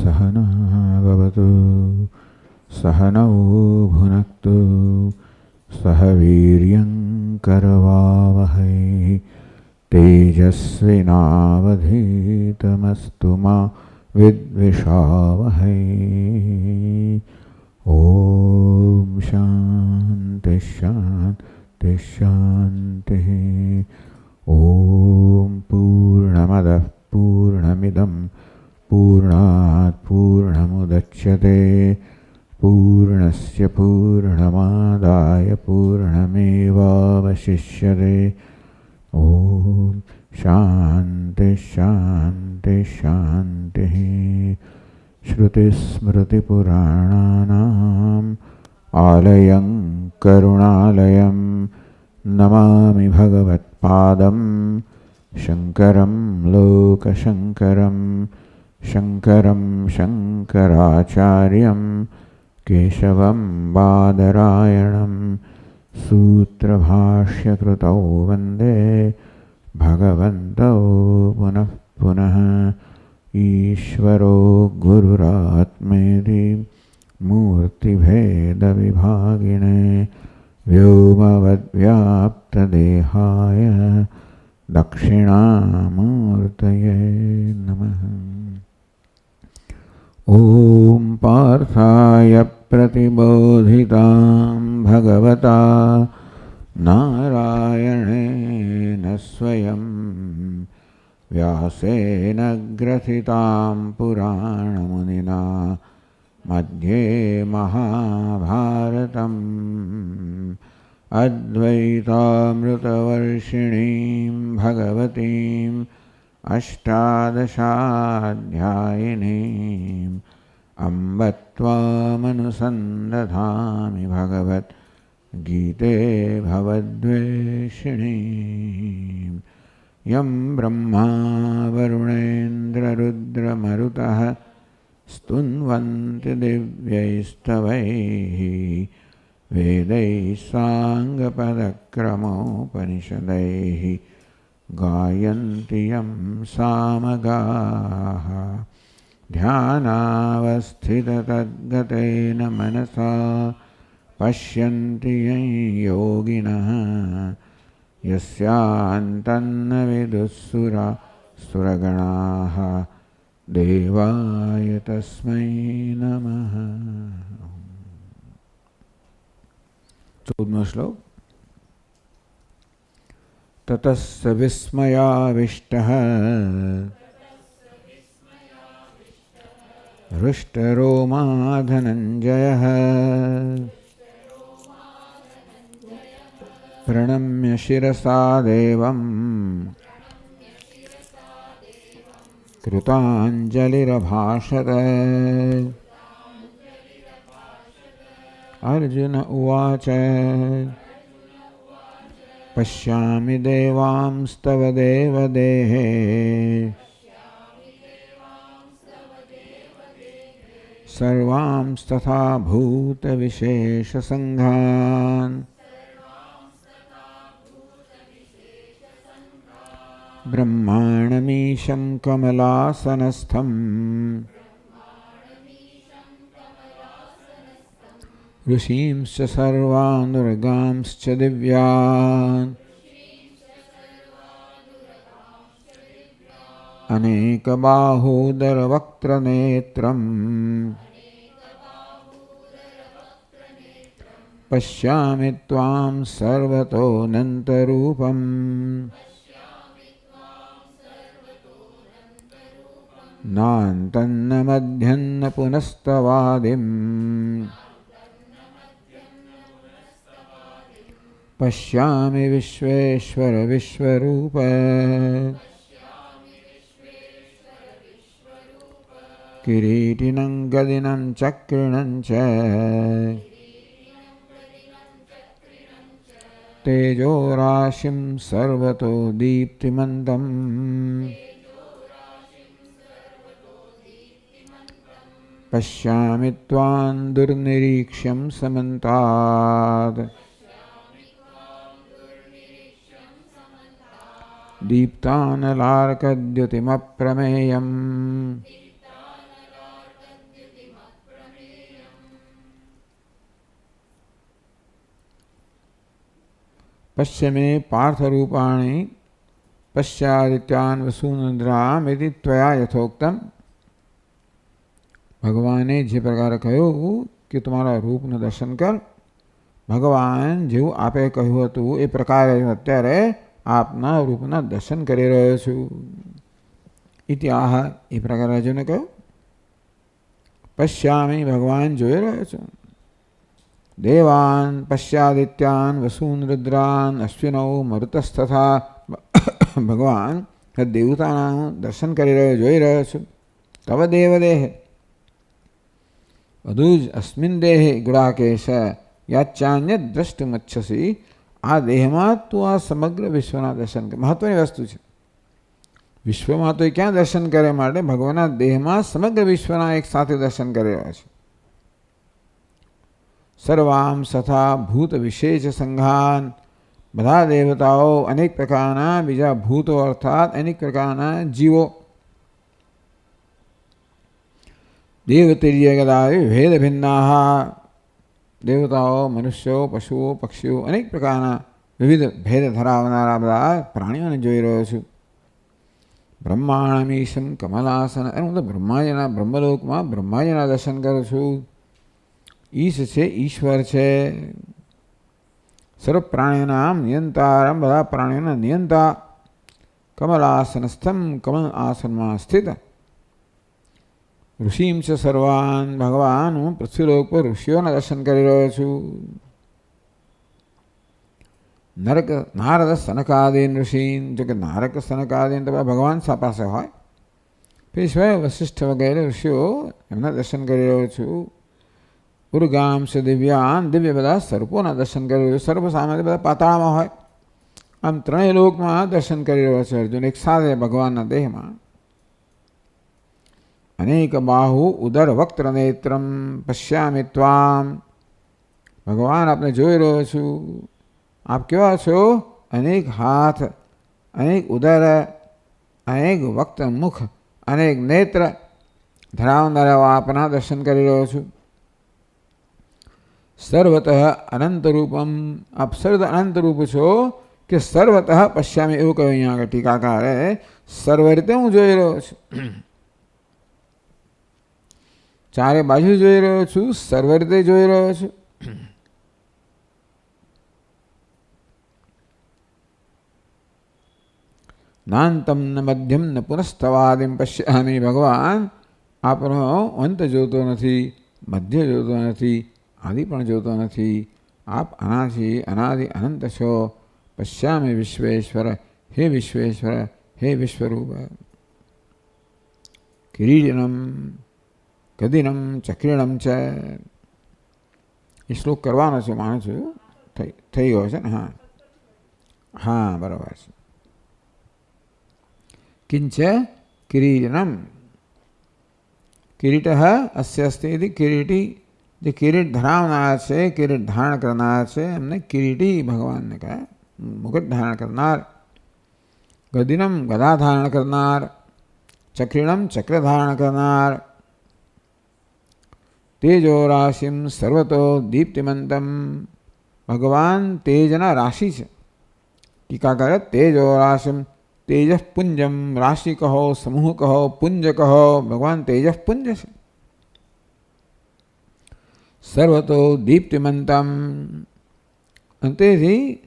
सहना भवतु सहनौ भुनक्तु सह वीर्यं करवावहै तेजस्विनावधीतमस्तु मा विद्विषावहै। ओम शांति शांति शांति। ओम पूर्णमदः पूर्णमिदं पूर्णात् पूर्णमुदच्यते पूर्णस्य पूर्णमादाय पूर्णमेवावशिष्यते। ओम शांति शांति शांति। श्रुतिस्मृतिपुराणानाम् आलयं करुणालयं नमामि भगवत्पादं शङ्करं लोकशङ्करं शङ्करं शङ्कराचार्यं केशवं बादरायणं सूत्रभाष्यकृतौ वन्दे भगवन्तौ पुनः पुनः। ईश्वरो गुरुरात्मेति मूर्तिभेदविभागिने व्योमवद्व्याप्तदेहाय दक्षिणामूर्तये नमः। ॐ पार्थाय प्रतिबोधितां भगवता नारायणेन स्वयं व्यासेन ग्रथितां पुराणमुनिना मध्ये महाभारतम् अद्वैतामृतवर्षिणीं भगवतीम् अष्टादशाध्यायिनीम् अम्ब त्वामनुसन्दधामि भगवद्गीते भवद्वेषिणीम्। यं ब्रह्मा वरुणेन्द्ररुद्रमरुतः स्तुन्वन्ति दिव्यैस्तवैः वेदैः साङ्गपदक्रमोपनिषदैः गायन्ति यं सामगाः। ध्यानावस्थिततद्गतेन मनसा पश्यन्ति यं योगिनः यस्यान्तन्न विदुःसुरगणाः देवाय तस्मै नमः। 14वां श्लोक। ततस्य विस्मयाविष्टः हृष्टरोमा धनञ्जयः प्रणम्य शिरसा देवम् कृताञ्जलिरभाषत। अर्जुन उवाच पश्यामि देवांस्तव देवदेहे सर्वांस्तथा भूतविशेषसङ्घान् ब्रह्माणमीशं कमलासनस्थम् ऋषींश्च सर्वानुर्गांश्च दिव्यान् अनेकबाहोदरवक्त्रनेत्रम् पश्यामि त्वां सर्वतोऽनन्तरूपम् नान्तन्न मध्यन्न पुनस्तवादिम् पश्यामि विश्वेश्वर विश्वरूप किरीटिनं गदिनं चक्रिणं च तेजोराशिं सर्वतो दीप्तिमन्तम् पश्यामि त्वां दुर्निरीक्ष्यं समन्तात् दीप्तानलार्कद्युतिमप्रमेयम् પશ્યમે પાર્થરૂપાણી પશ્યાદિત્યાન વસુનિદ્રામ એતિ ત્વયા યથોક્તમ. ભગવાને જે પ્રકારે કહ્યું કે તમારા રૂપનું દર્શન કર, ભગવાન જેવું આપે કહ્યું હતું એ પ્રકારે અત્યારે આપના રૂપના દર્શન કરી રહ્યો છું. ઇતિહાસ એ પ્રકારે અર્જુને કહ્યું. પશ્યામી ભગવાન જોઈ રહ્યો છું. દેવાન પશ્યાદિત્યાન વસૂન રુદ્રાન અશ્વિનૌ મરુતસ્થથા. ભગવાન દેવતાના દર્શન કરી રહ્યો જોઈ રહ્યો છું. તવ દેવ દેહ બધું જ અસ્મિન દેહે ગુડાકેશ યાચાન્ય દ્રષ્ટુમચ્છસી. આ દેહમાં તું આ સમગ્ર વિશ્વના દર્શન કરે. મહત્વની વસ્તુ છે. વિશ્વમાં તો ક્યાં દર્શન કરે માટે ભગવાનના દેહમાં સમગ્ર વિશ્વના એક સાથે દર્શન કરી રહ્યા છે. સર્વામ સથા ભૂત વિશેષ સંઘાન. બધા દેવતાઓ અનેક પ્રકારના બીજા ભૂતો અર્થાત અનેક પ્રકારના જીવો. દેવતીર્ય ગદાય ભેદ ભિન્ના. દેવતાઓ મનુષ્યો પશુઓ પક્ષીઓ અનેક પ્રકારના વિવિધ ભેદ ધરાવનારા બધા પ્રાણીઓને જોઈ રહ્યો છું. બ્રહ્માણમીશમ કમલાસન. અને હું તો બ્રહ્માજીના બ્રહ્મલોકમાં બ્રહ્માજીના દર્શન કરું છું. ઈશ છે, ઈશ્વર છે. સર્વ પ્રાણીઓના નિયંતારમ. બધા પ્રાણીઓના નિયંતા. કમલાસનસ્થમ. કમલ આસનમાં સ્થિત. ઋષિમ છે સર્વાન. ભગવાન હું પૃથ્વીલોક પર ઋષિઓના દર્શન કરી રહ્યો છું. નારદ સનકાદીન ઋષિન. જો કે નારક સનકાદીન તો ભગવાન પાસે હોય. પછી સ્વયં વશિષ્ઠ વગેરે ઋષિઓ એમના દર્શન કરી રહ્યો છું. ઉર્ગામ છે દિવ્યાન. દિવ્ય બધા સર્પોના દર્શન કરી રહ્યો. સર્પ સામે બધા પાતાળમાં હોય. આમ ત્રણેય લોકમાં દર્શન કરી રહ્યો છે અર્જુન એક સાથે ભગવાનના દેહમાં. અનેક બાહુ ઉદર વક્ત્ર નેત્રમ પશ્યામિ ત્વામ. ભગવાન આપને જોઈ રહ્યો છું. આપ કેવા છો? અનેક હાથ, અનેક ઉદર, અનેક વક્ત મુખ, અનેક નેત્ર ધરાવનારા આપના દર્શન કરી રહ્યો છું. સર્વતઃ અનંત રૂપમ. આપ સર્વ અનંત રૂપ છો કે સર્વતઃ પશ્યામિ એવું કહ્યું અહીંયા આગળ ટીકાકારે. સર્વ રીતે હું જોઈ રહ્યો છું. ચારે બાજુ જોઈ રહ્યો છું. સર્વ રીતે જોઈ રહ્યો છું. નાંતમ ન મધ્યમ ન પુનસ્તવાદિમ પશ્યામિ. ભગવાન આપણો અંત જોતો નથી, મધ્ય જોતો નથી, આદિ પણ જોતો નથી. આપ અનાદિ અનાદિ અનંત છો. પશ્યામિ વિશ્વેશ્વર. હે વિશ્વેશ્વર, હે વિશ્વરૂપ. કિરીટનમ ગદિનમ ચક્રીણમ છે. એ શ્લોક કરવાનો છે માનું છું. થઈ ગયો છે ને? હા હા બરાબર છે. કિંચ કિરીટનમ. કિરીટ અસ્ય અસ્તિ. કિરીટી જે કિરીટ ધરાવનાર છે, કિરીટ ધારણ કરનાર છે, એમને કિરીટી ભગવાનને કહે. મુકુટ ધારણ કરનાર. ગદિનમ ગદા ધારણ કરનાર. ચક્રીણમ ચક્ર ધારણ કરનાર. તેજો રાશિમ સર્વતો દીપ્તિમંતમ. ભગવાન તેજના રાશિ છે. ટીકાકાર તેજો રાશિમ. તેજઃ પુંજમ. રાશિ કહો, સમૂહ કહો, પુંજ કહો. ભગવાન તેજઃ પુંજ છે. સર્વતો દીપ્તિમંતમ. તેથી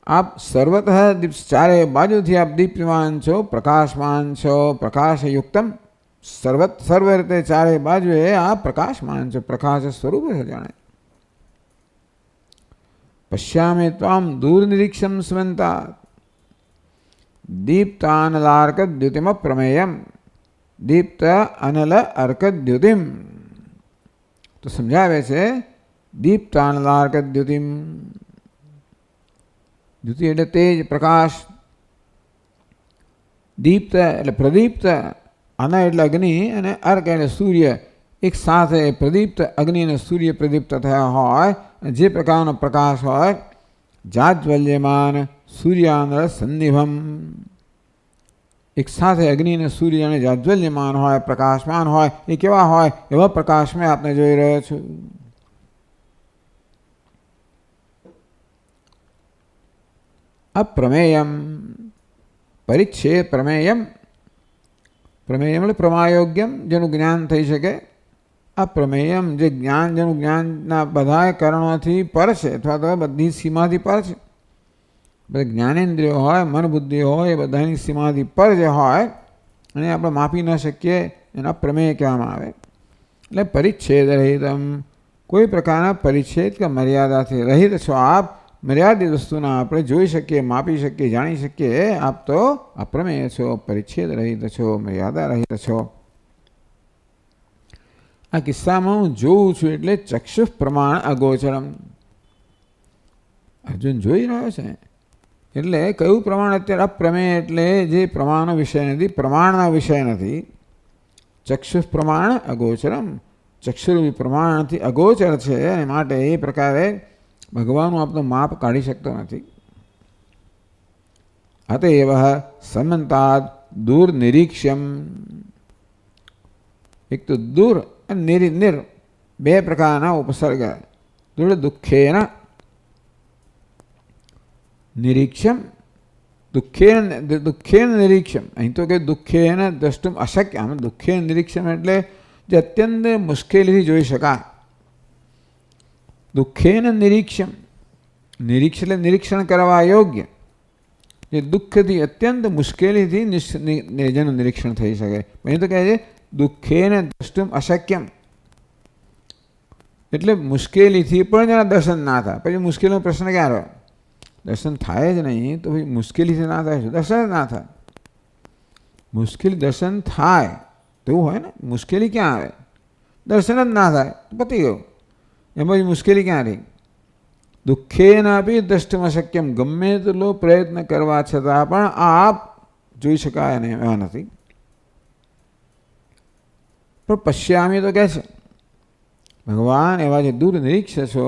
આપ સર્વતઃ ચારે બાજુથી આપ દીપ્યમાન છો, પ્રકાશમાન છો. પ્રકાશયુક્તમ. સર્વ રીતે ચારે બાજુએ આ પ્રકાશમાન છો. પ્રકાશ સ્વરૂપ છે જાણે. પશ્યામિ ત્વામ દૂર નિરીક્ષમ સ્મંતા. દીપ્તાનલાર્ક દ્યુતિમ પ્રમેયમ. દીપ્ત અનલ અર્ક દ્યુતિમ. તો સમજાવે છે દીપ્તાનલાર્ક દ્યુતિમ. દ્યુતિ એટલે તેજ, પ્રકાશ. દીપ્ત એટલે પ્રદીપ્ત. અન એટલે અગ્નિ અને અર્ક એટલે સૂર્ય. એક સાથે પ્રદીપ્ત અગ્નિ અને સૂર્ય પ્રદીપ્ત થયા હોય. જે પ્રકારનો પ્રકાશ હોય. જાજ્વલ્યમાન સૂર્યાનળ સંનિભમ. એક સાથે અગ્નિ અને સૂર્ય અને જાજ્વલ્યમાન હોય, પ્રકાશમાન હોય. એ કેવા હોય? એવા પ્રકાશમાં આપને જોઈ રહ્યો છું. અપ્રમેયમ પરિચ્છેદ પ્રમેયમ, પ્રમેયમ એટલે પ્રમાયોગ્યમ, જેનું જ્ઞાન થઈ શકે. અપ્રમેયમ જે જ્ઞાન, જેનું જ્ઞાનના બધા કારણોથી પર છે અથવા તો બધી સીમાથી પર છે. બધા જ્ઞાનેન્દ્રિયો હોય, મન બુદ્ધિ હોય, એ બધાની સીમાથી પર જે હોય અને આપણે માપી ન શકીએ એના પ્રમેય કહેવામાં આવે. એટલે પરિચ્છેદ રહિતમ, કોઈ પ્રકારના પરિચ્છેદ કે મર્યાદાથી રહિત છો આપ. મર્યાદિત વસ્તુના આપણે જોઈ શકીએ, માપી શકીએ, જાણી શકીએ. આપ તો અપ્રમેય છો, પરિચ્છેદ રહિત છો, મર્યાદા રહિત છો. આ કિસ્સામાં હું જોઉં છું એટલે ચક્ષુ પ્રમાણ અગોચરમ. અર્જુન જોઈ રહ્યો છે એટલે કયું પ્રમાણ અત્યારે અપ્રમેય, એટલે જે પ્રમાણનો વિષય નથી, પ્રમાણના વિષય નથી. ચક્ષુ પ્રમાણ અગોચરમ, ચક્ષુરૂપી પ્રમાણથી અગોચર છે અને માટે એ પ્રકારે ભગવાનનું આપણું માપ કાઢી શકતો નથી. અતએવ સમંતાદ દૂર નિરીક્ષ્યમ. એક તો દૂર અને નિર, બે પ્રકારના ઉપસર્ગ. દૂર દુઃખેના નિરીક્ષમ, દુઃખેન નિરીક્ષમ. અહીં તો કે દુઃખેન દ્રષ્ટુમ અશક્ય. આમ દુઃખેન નિરીક્ષમ એટલે જે અત્યંત મુશ્કેલીથી જોઈ શકાય. દુઃખેન નિરીક્ષમ, નિરીક્ષ એટલે નિરીક્ષણ કરવા યોગ્ય. જે દુઃખથી અત્યંત મુશ્કેલીથી જેનું નિરીક્ષણ થઈ શકે. અહીં તો કહે છે દુઃખેન દ્રષ્ટુમ અશક્યમ, એટલે મુશ્કેલીથી પણ જેના દર્શન ના થાય. પછી મુશ્કેલીનો પ્રશ્ન ક્યાં રહ્યો? દર્શન થાય જ નહીં તો ભાઈ મુશ્કેલીથી ના થાય, દર્શન જ ના થાય. મુશ્કેલી દર્શન થાય તેવું હોય ને, મુશ્કેલી ક્યાં આવે? દર્શન જ ના થાય પતી ગયું. એમાં મુશ્કેલી ક્યાં રહી? દુઃખેનાપી દ્રષ્ટુમ અશક્યમ, ગમે તેટલો પ્રયત્ન કરવા છતાં પણ આપ જોઈ શકાય નહીં, એવા નથી. પણ પશ્યામી તો કહે છે ભગવાન એવા જે દૂર નિરીક્ષ છો,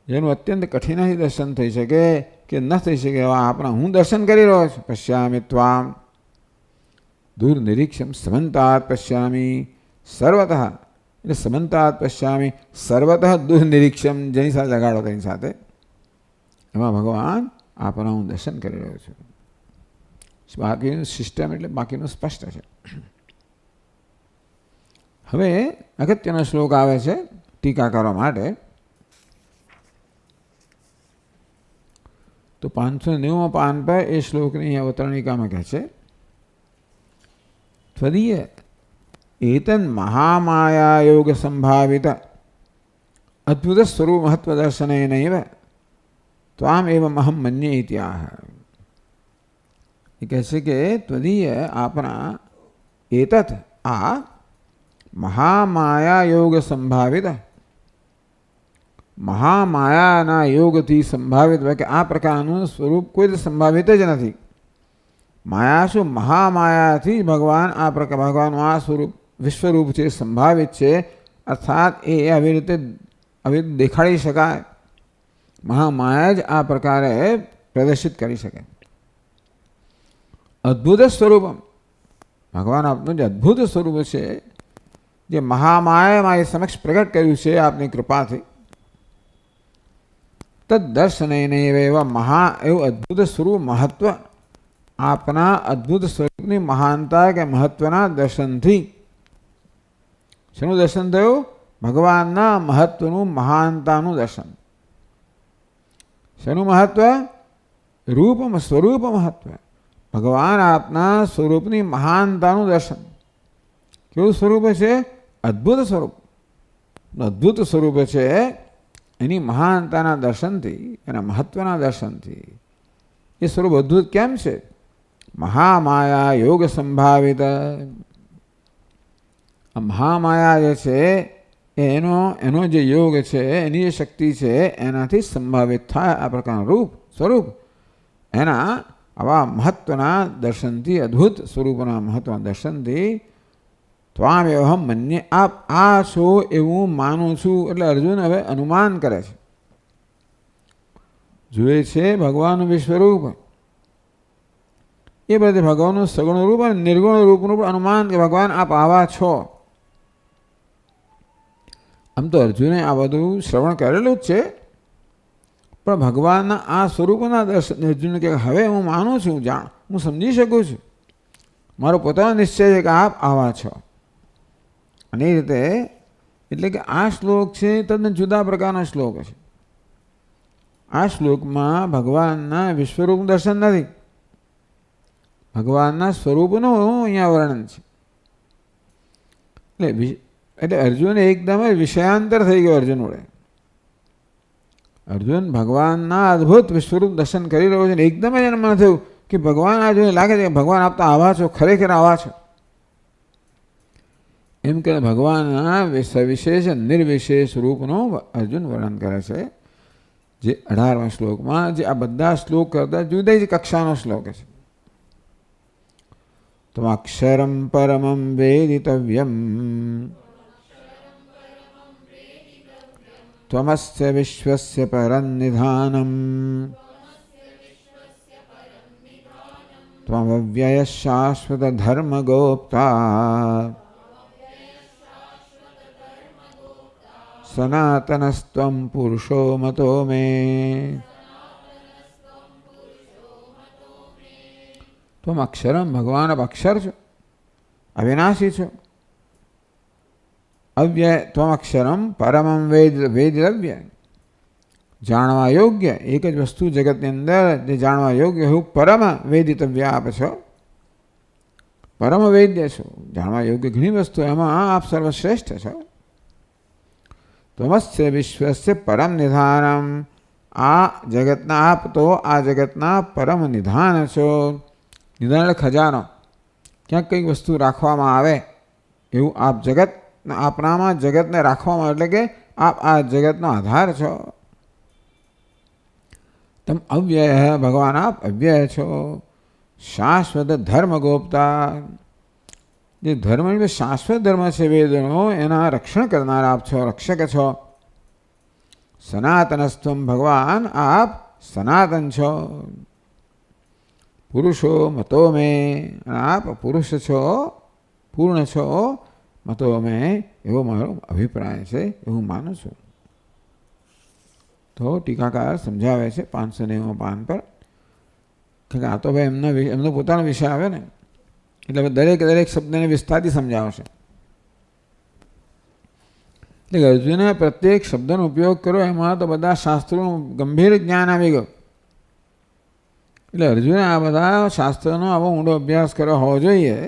જેનું અત્યંત કઠિનાઈથી દર્શન થઈ શકે કે ન થઈ શકે એવા આપણા હું દર્શન કરી રહ્યો છું. પશ્યામિ ત્વામ દૂર નિરીક્ષમ સમંતાત પશ્યામિ સર્વતઃ, એટલે સમંતાત પશ્યામિ સર્વતઃ દૂર નિરીક્ષમ, જેની સાથે લગાડો તેની સાથે. એમાં ભગવાન આપણા હું દર્શન કરી રહ્યો છું. બાકીનું સિસ્ટમ એટલે બાકીનું સ્પષ્ટ છે. હવે અગત્યનો શ્લોક આવે છે ટીકા કરવા માટે. તો 590 પાન પર એ શ્લોકની અવતરણિકામાં કહે છે ત્વદીય એતન મહામાયા યોગ સંભાવિત અદ્ભુત સ્વરૂપ મહત્વ દર્શનેનૈવ ત્વામ એવમ અહમ મન્યે ઇત્યાહ. એ કહે છે કે ત્વદીય આપણા એતત આ મહામાયા યોગ સંભાવિત, મહામાયાના યોગથી સંભાવિત હોય કે આ પ્રકારનું સ્વરૂપ કોઈ સંભાવિત જ નથી. માયા શું? મહામાયાથી ભગવાન આ પ્રકાર, ભગવાનનું આ સ્વરૂપ વિશ્વરૂપ છે, સંભાવિત છે. અર્થાત એ આવી રીતે દેખાડી શકાય. મહામાયા જ આ પ્રકારે પ્રદર્શિત કરી શકે. અદ્ભુત સ્વરૂપમ, ભગવાન આપનું જે અદ્ભુત સ્વરૂપ છે, જે મહામાયામાં એ સમક્ષ પ્રગટ કર્યું છે આપની કૃપાથી, તદ્દર્શનૈને એવા એવું અદ્ભુત સ્વરૂપ મહત્વ, આપના અદ્ભુત સ્વરૂપની મહાનતા કે મહત્વના દર્શનથી. શેનું દર્શન થયું? ભગવાનના મહત્વનું, મહાનતાનું દર્શન. શેનું મહત્વ? સ્વરૂપ મહત્વ. ભગવાન આપના સ્વરૂપની મહાનતાનું દર્શન. કેવું સ્વરૂપ છે? અદ્ભુત સ્વરૂપ. અદ્ભુત સ્વરૂપ છે એની મહાનતાના દર્શનથી, એના મહત્વના દર્શનથી. એ સ્વરૂપ અદ્ભુત કેમ છે? મહામાયા યોગ સંભાવિત. આ મહામાયા જે છે એનો જે યોગ છે, એની જે શક્તિ છે, એનાથી સંભાવિત થાય આ પ્રકારનું સ્વરૂપ એના આવા મહત્વના દર્શનથી, અદ્ભુત સ્વરૂપના મહત્વના દર્શનથી ત્વામ એવહમ મન્યે, આપ આ છો એવું માનું છું. એટલે અર્જુન હવે અનુમાન કરે છે, જુએ છે ભગવાનનું વિશ્વરૂપ, એ બધે ભગવાનનું સગુણ રૂપ અને નિર્ગુણ રૂપનું પણ અનુમાન કે ભગવાન આપ આવા છો. આમ તો અર્જુને આ બધું શ્રવણ કરેલું જ છે, પણ ભગવાનના આ સ્વરૂપના દર્શન અર્જુન કે હવે હું માનું છું, હું સમજી શકું છું, મારો પોતાનો નિશ્ચય છે કે આપ આવા છો. અને એ રીતે એટલે કે આ શ્લોક છે તદ્દન જુદા પ્રકારનો શ્લોક છે. આ શ્લોકમાં ભગવાનના વિશ્વરૂપ દર્શન નથી, ભગવાનના સ્વરૂપનું અહીંયા વર્ણન છે. એટલે અર્જુન એકદમ વિષયાંતર થઈ ગયો. અર્જુન ભગવાનના અદ્ભુત વિશ્વરૂપ દર્શન કરી રહ્યો છે. એકદમ જ એને મને થયું કે ભગવાન આ જોઈને લાગે છે કે ભગવાન આપ તો આવા છો, ખરેખર આવા છો. એમ કે ભગવાનના સવિશેષ નિર્વિશેષ રૂપનું અર્જુન વર્ણન કરે છે. જે 18મા શ્લોકમાં, જે આ બધા શ્લોક કરતા જુદી જ કક્ષાનો શ્લોક છે. તો અક્ષરમ પરમમ વેદિતવ્યમ ત્વમસ્ય વિશ્વસ્ય પરમ નિધાનમ ત્વમવ્યય શાશ્વત ધર્મ ગોપ્તા સનાતનસ્ત્વં પુરુષો મતો મે. ત્વમ અક્ષરમ, ભગવાન આપ અક્ષર છો, અવિનાશી છો. અવ્યય ત્વમ અક્ષરમ પરમમ વેદિતવ્ય, જાણવા યોગ્ય એક જ વસ્તુ જગતની અંદર જે જાણવા યોગ્ય એવું પરમ વેદિતવ્ય આપ છો. પરમ વૈદ્ય છો, જાણવા યોગ્ય ઘણી વસ્તુ, એમાં આપ સર્વશ્રેષ્ઠ છો. ત્વમસ્ય વિશ્વસ્ય પરમ નિધાનમ, આ જગતના આપ તો આ જગતના પરમ નિધાન છો. નિધાન એટલે ખજાનો, ક્યાંક કંઈક વસ્તુ રાખવામાં આવે એવું આપ જગત, આપણામાં જગતને રાખવામાં, એટલે કે આપ આ જગતનો આધાર છો. તમ અવ્યય, ભગવાન આપ અવ્યય છો. શાશ્વત ધર્મ ગોપ્તા, જે ધર્મ એટલે શાશ્વત ધર્મ છે વેદનો, એના રક્ષણ કરનાર આપ છો, રક્ષક છો. સનાતનસ્ત્વમ, ભગવાન આપ સનાતન છો. પુરુષો મતો મે, આપ પુરુષ છો, પૂર્ણ છો. મતો મે, એવો મારો અભિપ્રાય છે, એવું માનું છું. તો ટીકાકાર સમજાવે છે 590 પાન પર કે આ તો ભાઈ એમનો પોતાનો વિષય આવે ને, એટલે દરેક શબ્દને વિસ્તારથી સમજાવશે. એટલે અર્જુને પ્રત્યેક શબ્દનો ઉપયોગ કર્યો, એમાં તો બધા શાસ્ત્રોનું ગંભીર જ્ઞાન આવી ગયું. એટલે અર્જુને આ બધા શાસ્ત્રોનો આવો ઊંડો અભ્યાસ કર્યો હોવો જોઈએ,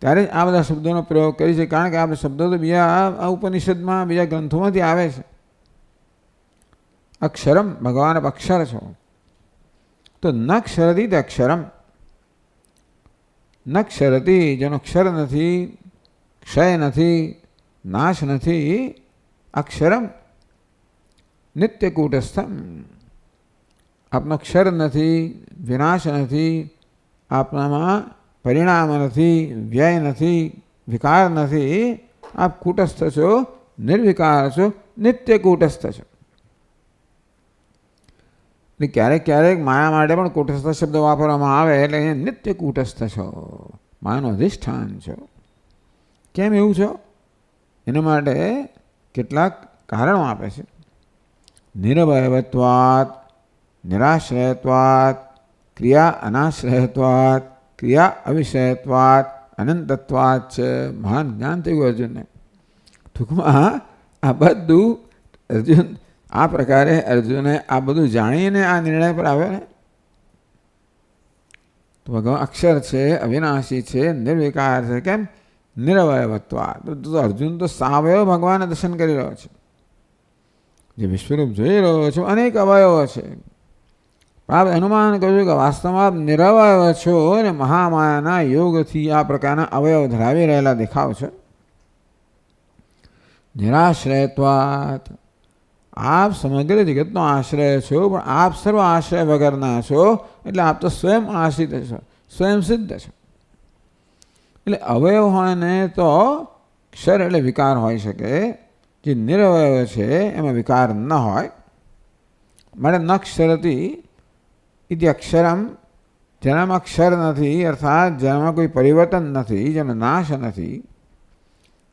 ત્યારે જ આ બધા શબ્દોનો પ્રયોગ કરી છે. કારણ કે આ શબ્દો તો બીજા ઉપનિષદમાં, બીજા ગ્રંથોમાંથી આવે છે. અક્ષરમ, ભગવાન અક્ષર છો. તો ન ક્ષરતી તે અક્ષરમ, ન ક્ષરતી, જેનો ક્ષર નથી, ક્ષય નથી, નાશ નથી. અક્ષરમ નિત્ય કૂટસ્થમ, આપનો ક્ષર નથી, વિનાશ નથી, આપનામાં પરિણામ નથી, વ્યય નથી, વિકાર નથી. આપ કૂટસ્થ છો, નિર્વિકાર છો, નિત્ય કૂટસ્થ છો. એટલે ક્યારેક માયા માટે પણ કૂટસ્થ શબ્દ વાપરવામાં આવે, એટલે અહીંયા નિત્ય કૂટસ્થ છો, માયાનું અધિષ્ઠાન છો. કેમ એવું છો? એના માટે કેટલાક કારણો આપે છે. નિરવયવત્વાત, નિરાશ્રયત્વાત, ક્રિયા અનાશ્રયત્વાત, ક્રિયા અવિષયત્વાત, અનંતત્વાત છે. મહાન જ્ઞાન થયું અર્જુનને. ટૂંકમાં આ બધું અર્જુન, આ પ્રકારે અર્જુને આ બધું જાણીને આ નિર્ણય પર આવ્યો ને. તો ભગવાન અક્ષર છે, અવિનાશી છે, નિર્વિકાર છે. કેમ? નિરવયવત્વાત. તો અર્જુન તો સાવયવ ભગવાનના દર્શન કરી રહ્યો છે, જે વિશ્વરૂપ જોઈ રહ્યો છે, અનેક અવયવો છે. આપ અનુમાન કર્યું કે વાસ્તવમાં આપ નિરવયવ છો અને મહામાયાના યોગથી આ પ્રકારના અવયવ ધરાવી રહેલા દેખાવ છે. નિરાશ્રયત્વાત, આપ સમગ્ર જગતનો આશ્રય છો, પણ આપ સર્વ આશ્રય વગરના છો. એટલે આપ તો સ્વયં આશ્રિત છો, સ્વયં સિદ્ધ છો. એટલે અવયવ હોય ને તો ક્ષર એટલે વિકાર હોઈ શકે, જે નિરવયવ છે એમાં વિકાર ન હોય. માટે ન ક્ષરતી ઇતિ અક્ષરમ, જેનામાં અક્ષર નથી, અર્થાત જેનામાં કોઈ પરિવર્તન નથી, જેનો નાશ નથી.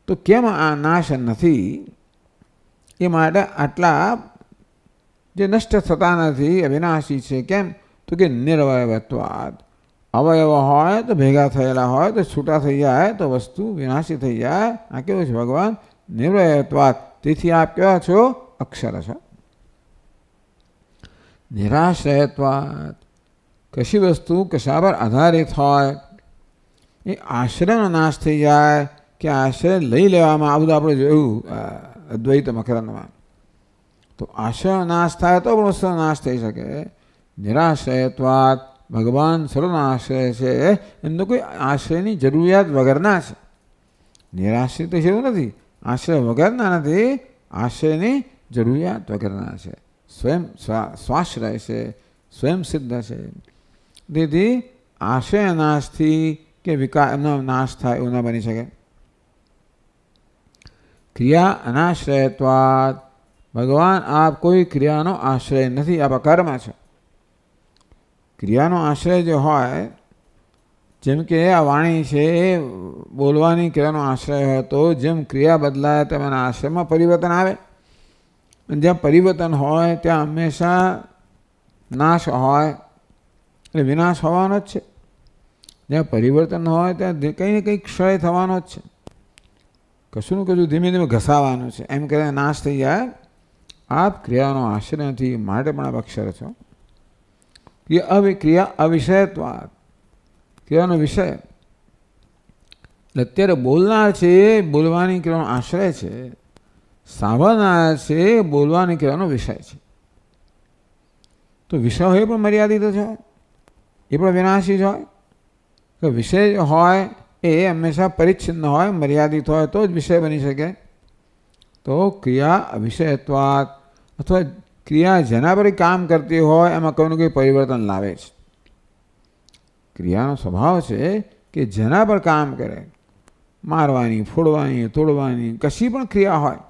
તો કેમ આ નાશ નથી? એ માટે આટલા જે નષ્ટ થતા નથી, અવિનાશી છે. કેમ? તો કે નિરવયવત્વાદ. અવયવ હોય તો ભેગા થયેલા હોય તો છૂટા થઈ જાય તો વસ્તુ વિનાશી થઈ જાય. આ કેવું છે ભગવાન? નિર્વયત્વાદ. તેથી આપ કેવા છો? અક્ષર છો. નિરાશ્રયત્વાદ. કશી વસ્તુ કશા પર આધારિત હોય એ આશ્રયનો નાશ થઈ જાય કે આશ્રય લઈ લેવામાં, આ બધું આપણે જોયું અદ્વૈત મકરંદમાં. તો આશ્રયનો નાશ થાય તો પણ વસ્તુનો નાશ થઈ શકે. નિરાશ્રયત્વાદ. ભગવાન સર્વનો આશ્રય છે. એમનો કોઈ આશ્રયની જરૂરિયાત વગરના છે. નિરાશ્રિત છે એવું નથી, આશ્રય વગરના નથી, આશ્રયની જરૂરિયાત વગરના છે. સ્વયં સ્વાશ્રય છે, સ્વયં સિદ્ધ છે. તેથી આશ્રય નાશથી કે એમનો નાશ થાય એવું ના બની શકે. ક્રિયા અનાશ્રયત્વાદ. ભગવાન આપ કોઈ ક્રિયાનો આશ્રય નથી, આપ અકર્મ છો. ક્રિયાનો આશ્રય જે હોય, જેમ કે આ વાણી છે એ બોલવાની ક્રિયાનો આશ્રય હોય, તો જેમ ક્રિયા બદલાય તેમ એના આશ્રયમાં પરિવર્તન આવે. અને જ્યાં પરિવર્તન હોય ત્યાં હંમેશા નાશ હોય, એટલે વિનાશ હોવાનો જ છે. જ્યાં પરિવર્તન હોય ત્યાં કંઈ ને કંઈ ક્ષય થવાનો જ છે. કશું ને કશું ધીમે ધીમે ઘસાવાનું છે. એમ કરીને નાશ થઈ જાય. આપ ક્રિયાનો આશ્રય નથી, માટે પણ આપ અક્ષર છો. ક્રિયા અવિષયત્વાદ. ક્રિયાનો વિષય એટલે અત્યારે બોલનાર છે, બોલવાની ક્રિયાનો આશ્રય છે. સાંભળનાર છે, બોલવાની ક્રિયાનો વિષય છે. તો વિષય હોય પણ મર્યાદિત જ હોય, એ પણ વિનાશી જ હોય. તો વિષય હોય એ હંમેશા પરિચ્છિન્ન હોય, મર્યાદિત હોય તો જ વિષય બની શકે. તો ક્રિયા અવિષયત્વાદ. અથવા ક્રિયા જેના પર કામ કરતી હોય એમાં કોઈનું કોઈ પરિવર્તન લાવે છે. ક્રિયાનો સ્વભાવ છે કે જેના પર કામ કરે, મારવાની, ફોડવાની, તોડવાની, કશી પણ ક્રિયા હોય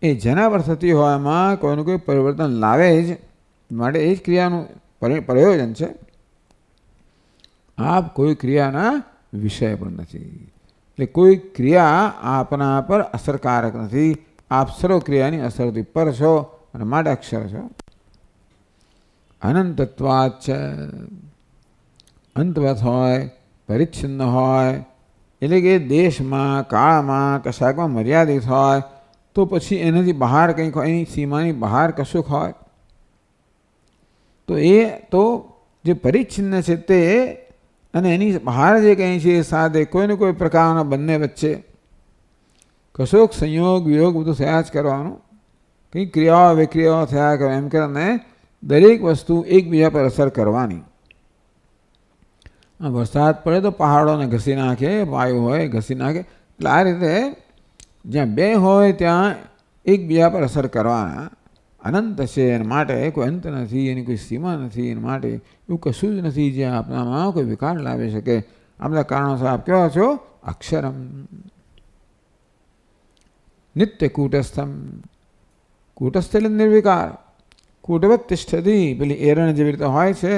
એ જેના પર થતી હોય એમાં કોઈનું કોઈ પરિવર્તન લાવે જ, માટે એ જ ક્રિયાનું પ્રયોજન છે. આપ કોઈ ક્રિયાના વિષય પણ નથી, એટલે કોઈ ક્રિયા આપના પર અસરકારક નથી. આપ સર્વ ક્રિયાની અસરથી પર છો અને માટે અક્ષર છો. અનંતત્વાદ છે. અંતવત હોય, પરિચ્છિન્ન હોય, એટલે કે દેશમાં, કાળમાં, કશાકમાં મર્યાદિત હોય, તો પછી એનાથી બહાર કંઈક હોય, એની સીમાની બહાર કશુંક હોય, તો એ તો જે પરિચ્છિન્ન છે તે અને એની બહાર જે કંઈ છે એ સાથે કોઈને કોઈ પ્રકારના બંને વચ્ચે કશોક સંયોગ વિયોગ બધું થયા જ કરવાનું. કંઈક ક્રિયાઓ વિક્રિયાઓ થયા કરે, એમ કરીને દરેક વસ્તુ એકબીજા પર અસર કરવાની. વરસાદ પડે તો પહાડોને ઘસી નાખે, વાયુ હોય ઘસી નાખે. એટલે આ રીતે જ્યાં બે હોય ત્યાં એકબીજા પર અસર કરવાના. અનંત છે એના માટે કોઈ અંત નથી, એની કોઈ સીમા નથી. એના માટે એવું કશું જ નથી જે આપણામાં કોઈ વિકાર લાવી શકે. આ બધા કારણોસર આપ કેવા છો? અક્ષરમ. નિત્ય કૂટસ્થમ. કૂટસ્થ એટલે નિર્વિકાર. કૂટવત તિષ્ઠતી. પેલી એરણ જેવી રીતે હોય છે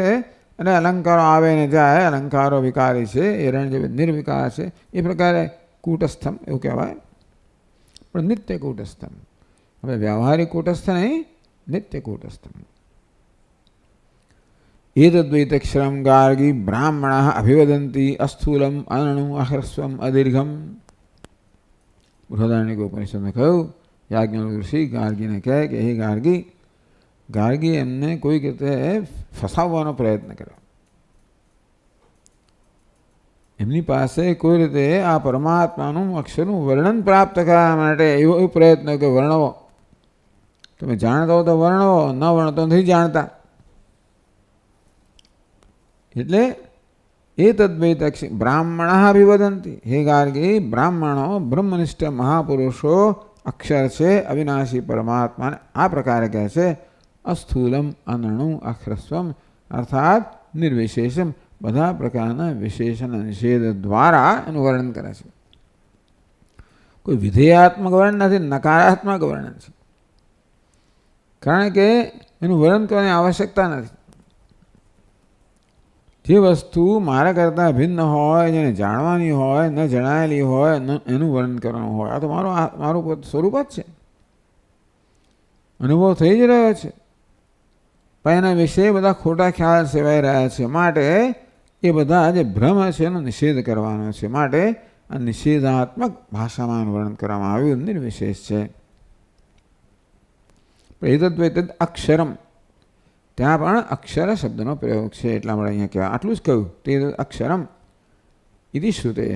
અને અલંકારો આવે ને જાય, અલંકારો વિકારી છે, એરણ જેવી નિર્વિકાર છે, એ પ્રકારે કૂટસ્થમ એવું કહેવાય. પણ નિત્ય કૂટસ્થમ. હવે વ્યવહારિક કૂટસ્થ નહીં, નિત્ય કૂટસ્થમ. એતદ્વૈતક્ષરમ ગાર્ગી બ્રાહ્મણા અભિવદંતી અસ્થૂલમ અનણુ અહ્રસ્વમ અદીર્ઘમ. બૃહદારણ્યક ઉપનિષદમાં કહ્યું, યાજ્ઞવલ્ક્ય ઋષિ ગાર્ગીને કહે કે હે ગાર્ગી, ગાર્ગી એમને કોઈક રીતે ફસાવવાનો પ્રયત્ન કર્યો. એમની પાસે કોઈ રીતે આ પરમાત્માનું અક્ષરનું વર્ણન પ્રાપ્ત કરવા માટે એવો પ્રયત્ન કે વર્ણવો. તમે જાણતા હો તો વર્ણવો, ન વર્ણતો નથી જાણતા. એટલે એ તદ્વૈત બ્રાહ્મણા અભિવદંતી. હે ગાર્ગી, બ્રાહ્મણો બ્રહ્મનિષ્ઠ મહાપુરુષો અક્ષર છે, અવિનાશી પરમાત્માને આ પ્રકારે કહે છે. અસ્થૂલમ અનણુ અહ્રસ્વમ, અર્થાત નિર્વિશેષમ. બધા પ્રકારના વિશેષણ નિષેધ દ્વારા એનું વર્ણન કરે છે. કોઈ વિધેયાત્મક વર્ણન નથી, નકારાત્મક વર્ણન છે. કારણ કે એનું વર્ણન કરવાની આવશ્યકતા નથી. જે વસ્તુ મારા કરતાં ભિન્ન હોય, જેને જાણવાની હોય, ન જણાયેલી હોય, એનું વર્ણન કરવાનું હોય. આ તો મારું સ્વરૂપ જ છે, અનુભવ થઈ જ રહ્યો છે. પણ એના વિશે બધા ખોટા ખ્યાલ સેવાઈ રહ્યા છે. માટે એ બધા જે ભ્રમ છે એનો નિષેધ કરવાનો છે. માટે આ નિષેધાત્મક ભાષામાં વર્ણન કરવામાં આવ્યું, નિર્વિશેષ છે. એતદ્વૈતદ અક્ષરમ, ત્યાં પણ અક્ષર શબ્દનો પ્રયોગ છે. એટલા માટે અહીંયા કહેવાય આટલું જ કહ્યું. તે અક્ષરમ ઇતિ શ્રુતે.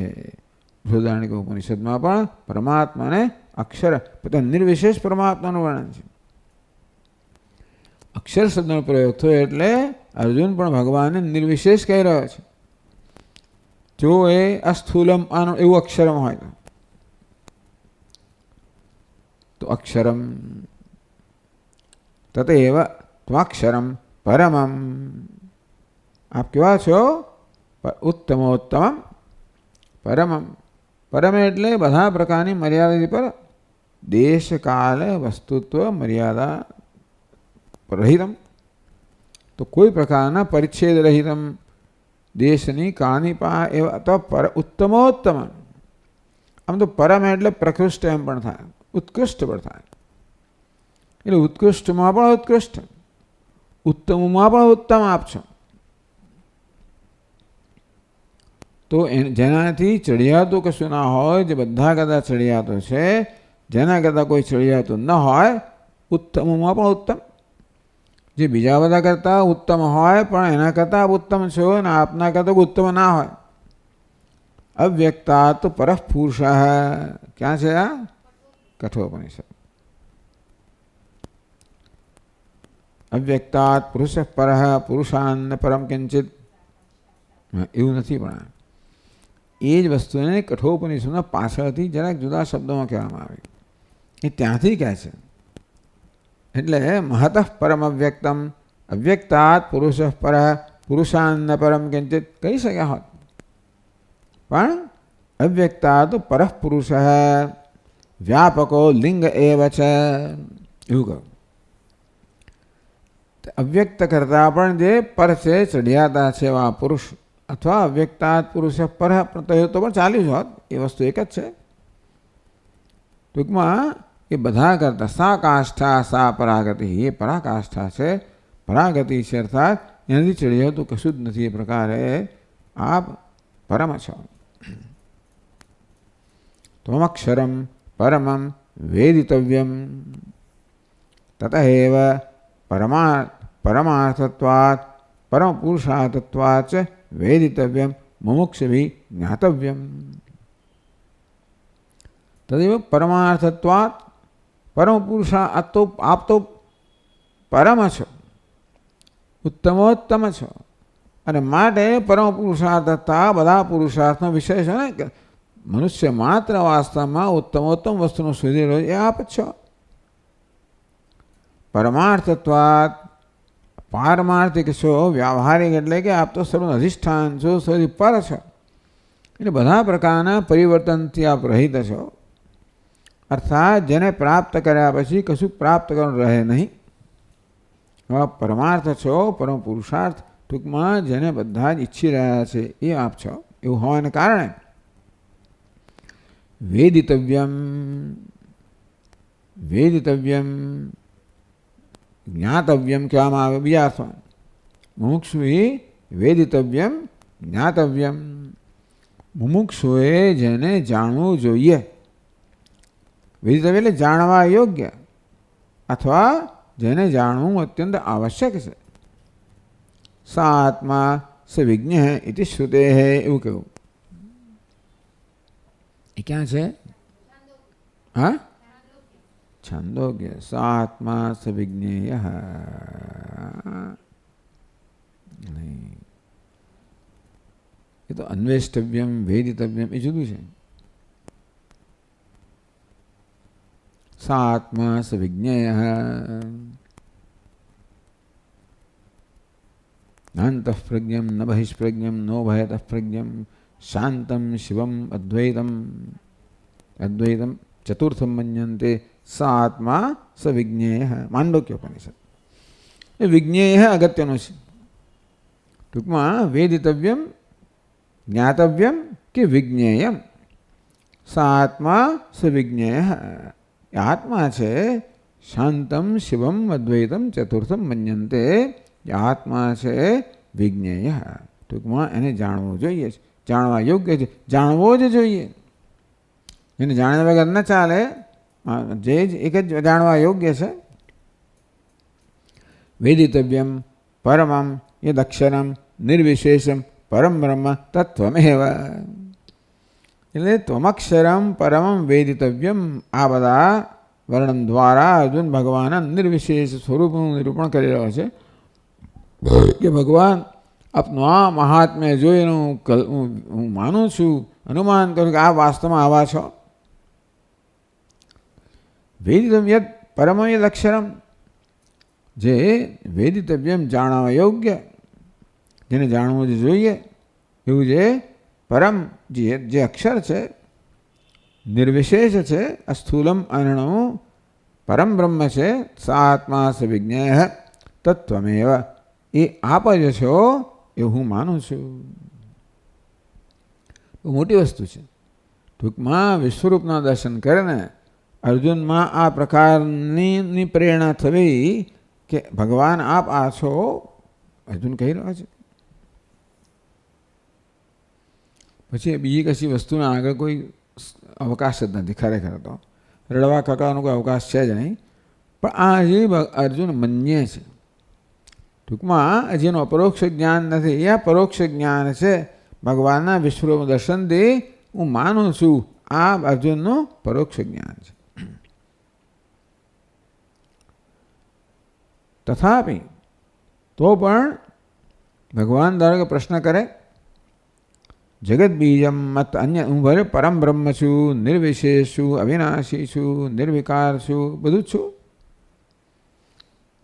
બૃહદારણ્યક ઉપનિષદમાં પણ પરમાત્માને અક્ષર, નિર્વિશેષ પરમાત્માનું વર્ણન છે. અક્ષર શબ્દનો પ્રયોગ થયો એટલે અર્જુન પણ ભગવાનને નિર્વિશેષ કહી રહ્યો છે. જો એ અસ્થૂલમ આનું એવું અક્ષરમ હોય તો અક્ષરમ તતએવ ત્વાક્ષરમ પરમમ. આપ કેવા છો? ઉત્તમોત્તમમ પરમમ. પરમ એટલે બધા પ્રકારની મર્યાદા પર, દેશ કાલ વસ્તુત્વ મર્યાદા રહિતમ, તો કોઈ પ્રકારના પરિચ્છેદ રહિતમ, દેશની કાળની પા એવા તો ઉત્તમોત્તમ. આમ તો પરમ એટલે પ્રકૃષ્ટ એમ પણ થાય, ઉત્કૃષ્ટ પણ થાય. એટલે ઉત્કૃષ્ટમાં પણ ઉત્કૃષ્ટ, ઉત્તમમાં પણ ઉત્તમ આપ છો. તો જેનાથી ચડિયાતું કશું ના હોય, જે બધા કરતાં ચડિયાતું છે, જેના કરતાં કોઈ ચડિયાતું ન હોય, ઉત્તમમાં પણ ઉત્તમ. જે બીજા બધા કરતાં ઉત્તમ હોય પણ એના કરતાં આપ ઉત્તમ છો અને આપના કરતાં ઉત્તમ ના હોય. અવ્યક્તાત પરઃ પુરુષ. ક્યાં છે આ? કઠોપનિષદ. અવ્યક્તાત પુરુષ પરઃ પુરુષાન્ન પરમ કિંચિત. એવું નથી, પણ એ જ વસ્તુને કઠોપનિષદના પાછળથી જરાક જુદા શબ્દોમાં કહેવામાં આવે. એ ત્યાંથી કહે છે. એટલે મહતઃ પરમ અવ્યક્તમ, અવ્યક્તાત પુરુષ પર પુરુષાન્ન પરમ કિંચિત કહી શક્યા હોત, પણ અવ્યક્તાત પરઃ પુરુષ વ્યાપકો લિંગ એવ છે એવું કહ્યું. અવ્યક્ત કરતા પણ જે પર છે, ચઢિયાતા છે એવા પુરુષ, અથવા અવ્યક્તાત પુરુષ પર તો પણ ચાલ્યું જ હોત. એ વસ્તુ એક જ છે. ટૂંકમાં એ બધા કરતા સા કાષ્ઠા સા પરાગતિ, એ પરાકાષ્ઠા છે, પરાગતિ છે, અર્થાત એનાથી ચડિયાતું કશું જ નથી. એ પ્રકારે આપ પરમ છો. ત્વમક્ષરમ પરમમ વેદિતવ્યમ તતએવ પરમાર્થત્વાत् પરમ પુરુષાર્થત્વાચ્ વેદિતવ્યમ મુમુક્ષુભિ જ્ઞાતવ્યમ. તદેવ પરમાર્થત્વાत् પરમ પુરુષાર્થ, આપ તો પરમ છો, ઉત્તમોત્તમ છો, અને માટે પરમ પુરુષાર્થતા બધા પુરુષાર્થનો વિષય છે ને. કે મનુષ્ય માત્ર વાસ્તવમાં ઉત્તમોત્તમ વસ્તુનો શોધી રહ્યો એ આપ છો. પરમાર્થત્વાत् પારમાર્થિક છો, વ્યાવહારિક એટલે કે આપ તો સર્વનું અધિષ્ઠાન છો, સૌથી પર છો. એટલે બધા પ્રકારના પરિવર્તનથી આપ રહિત છો. અર્થાત જેને પ્રાપ્ત કર્યા પછી કશું પ્રાપ્ત કરવાનું રહે નહીં. પરમાર્થ છો, પરમ પુરુષાર્થ, ટૂંકમાં જેને બધા જ ઈચ્છી રહ્યા છે એ આપ છો. એવું હોવાને કારણે વેદિતવ્યમ, વેદિતવ્યમ જ્ઞાતવ્યમ કહેવામાં આવે બીજા અર્થમાં. મુમુક્ષુએ વેદિતવ્યમ જ્ઞાતવ્યમ. મુમુક્ષુએ જેને જાણવું જોઈએ, વેદિતવ્ય એટલે જાણવા યોગ્ય, અથવા જેને જાણવું અત્યંત આવશ્યક છે. સા આત્મા સ વિજ્ઞ ઇતિ શ્રુતે, એવું કહ્યું. એ ક્યાં છે? હા, છંદોગ્ય. સા આત્મા સ વિજ્ઞેય. નહીં, એ તો અન્વેષ્ટવ્યમ વેદિતવ્યમ એ જુદું છે. સા આત્મા સ વિજ્ઞેય નાંતઃ પ્રજ્ઞમ ન બહિષ્પ્રજ્ઞમ નો ભયતઃ પ્રજ્ઞમ શાંતમ શિવમ અદ્વૈતમ અદ્વૈતમ ચતુર્થમ મન્યન્તે સા આત્મા સ વિજ્ઞેય. માંડોક્યોપનિષદ. એ વિજ્ઞેય અગત્યનું છે. ટૂંકમાં વેદિતવ્યમ જ્ઞાતવ્યમ કે વિજ્ઞેયમ. સા આત્મા સ વિજ્ઞેય. એ આત્મા છે શાંતમ શિવમ અદ્વૈતમ ચતુર્થમ મન્યંતે આત્મા છે વિજ્ઞેય. ટૂંકમાં એને જાણવું જોઈએ, જાણવા યોગ્ય છે, જાણવો જ જોઈએ. એને જાણ્યા વગર ન ચાલે. જે જ એક જ જાણવા યોગ્ય છે. વેદિતવ્યમ પરમમ યદક્ષરમ નિર્વિશેષમ પરમ બ્રહ્મ તત્વમેવ. એટલે ત્વમક્ષરમ પરમમ વેદિતવ્યમ આ બધા વર્ણન દ્વારા અર્જુન ભગવાનના નિર્વિશેષ સ્વરૂપનું નિરૂપણ કરી રહ્યો છે કે ભગવાન આપનું આ મહાત્મ્ય જોઈને હું માનું છું, અનુમાન કરું કે આ વાસ્તવમાં આવા છો. વેદિતવ્યમ પરમમ યદક્ષરમ, જે વેદિતવ્યમ જાણવા યોગ્ય, જેને જાણવું જ જોઈએ એવું જે પરમ જે અક્ષર છે, નિર્વિશેષ છે, અસ્થૂલમ અનણુ પરમ બ્રહ્મ છે, સા આત્મા સ વિજ્ઞેય તત્વમેવ, એ આપ જ છો એવું હું માનું છું. બહુ મોટી વસ્તુ છે. ટૂંકમાં વિશ્વરૂપના દર્શન કરીને અર્જુનમાં આ પ્રકારની પ્રેરણા થવી કે ભગવાન આપ આ છો, અર્જુન કહી રહ્યો છે. પછી બીજી કશી વસ્તુના આગળ કોઈ અવકાશ જ નથી. ખરેખર તો રડવા કકડાનો કોઈ અવકાશ છે જ નહીં. પણ આ જે અર્જુન મન્ય છે, ટૂંકમાં જેનું અપરોક્ષ જ્ઞાન નથી, એ આ પરોક્ષ જ્ઞાન છે. ભગવાનના વિશ્વરૂપ દર્શનથી હું માનું છું આ અર્જુનનું પરોક્ષ જ્ઞાન છે. તથાપિ તો પણ ભગવાન ધારો કે પ્રશ્ન કરે, જગત બીજમ મત અન્ય, હું ભલે પરમ બ્રહ્મ છું, નિર્વિશેષ છું, અવિનાશી છું, નિર્વિકાર છું, બધું જ છું,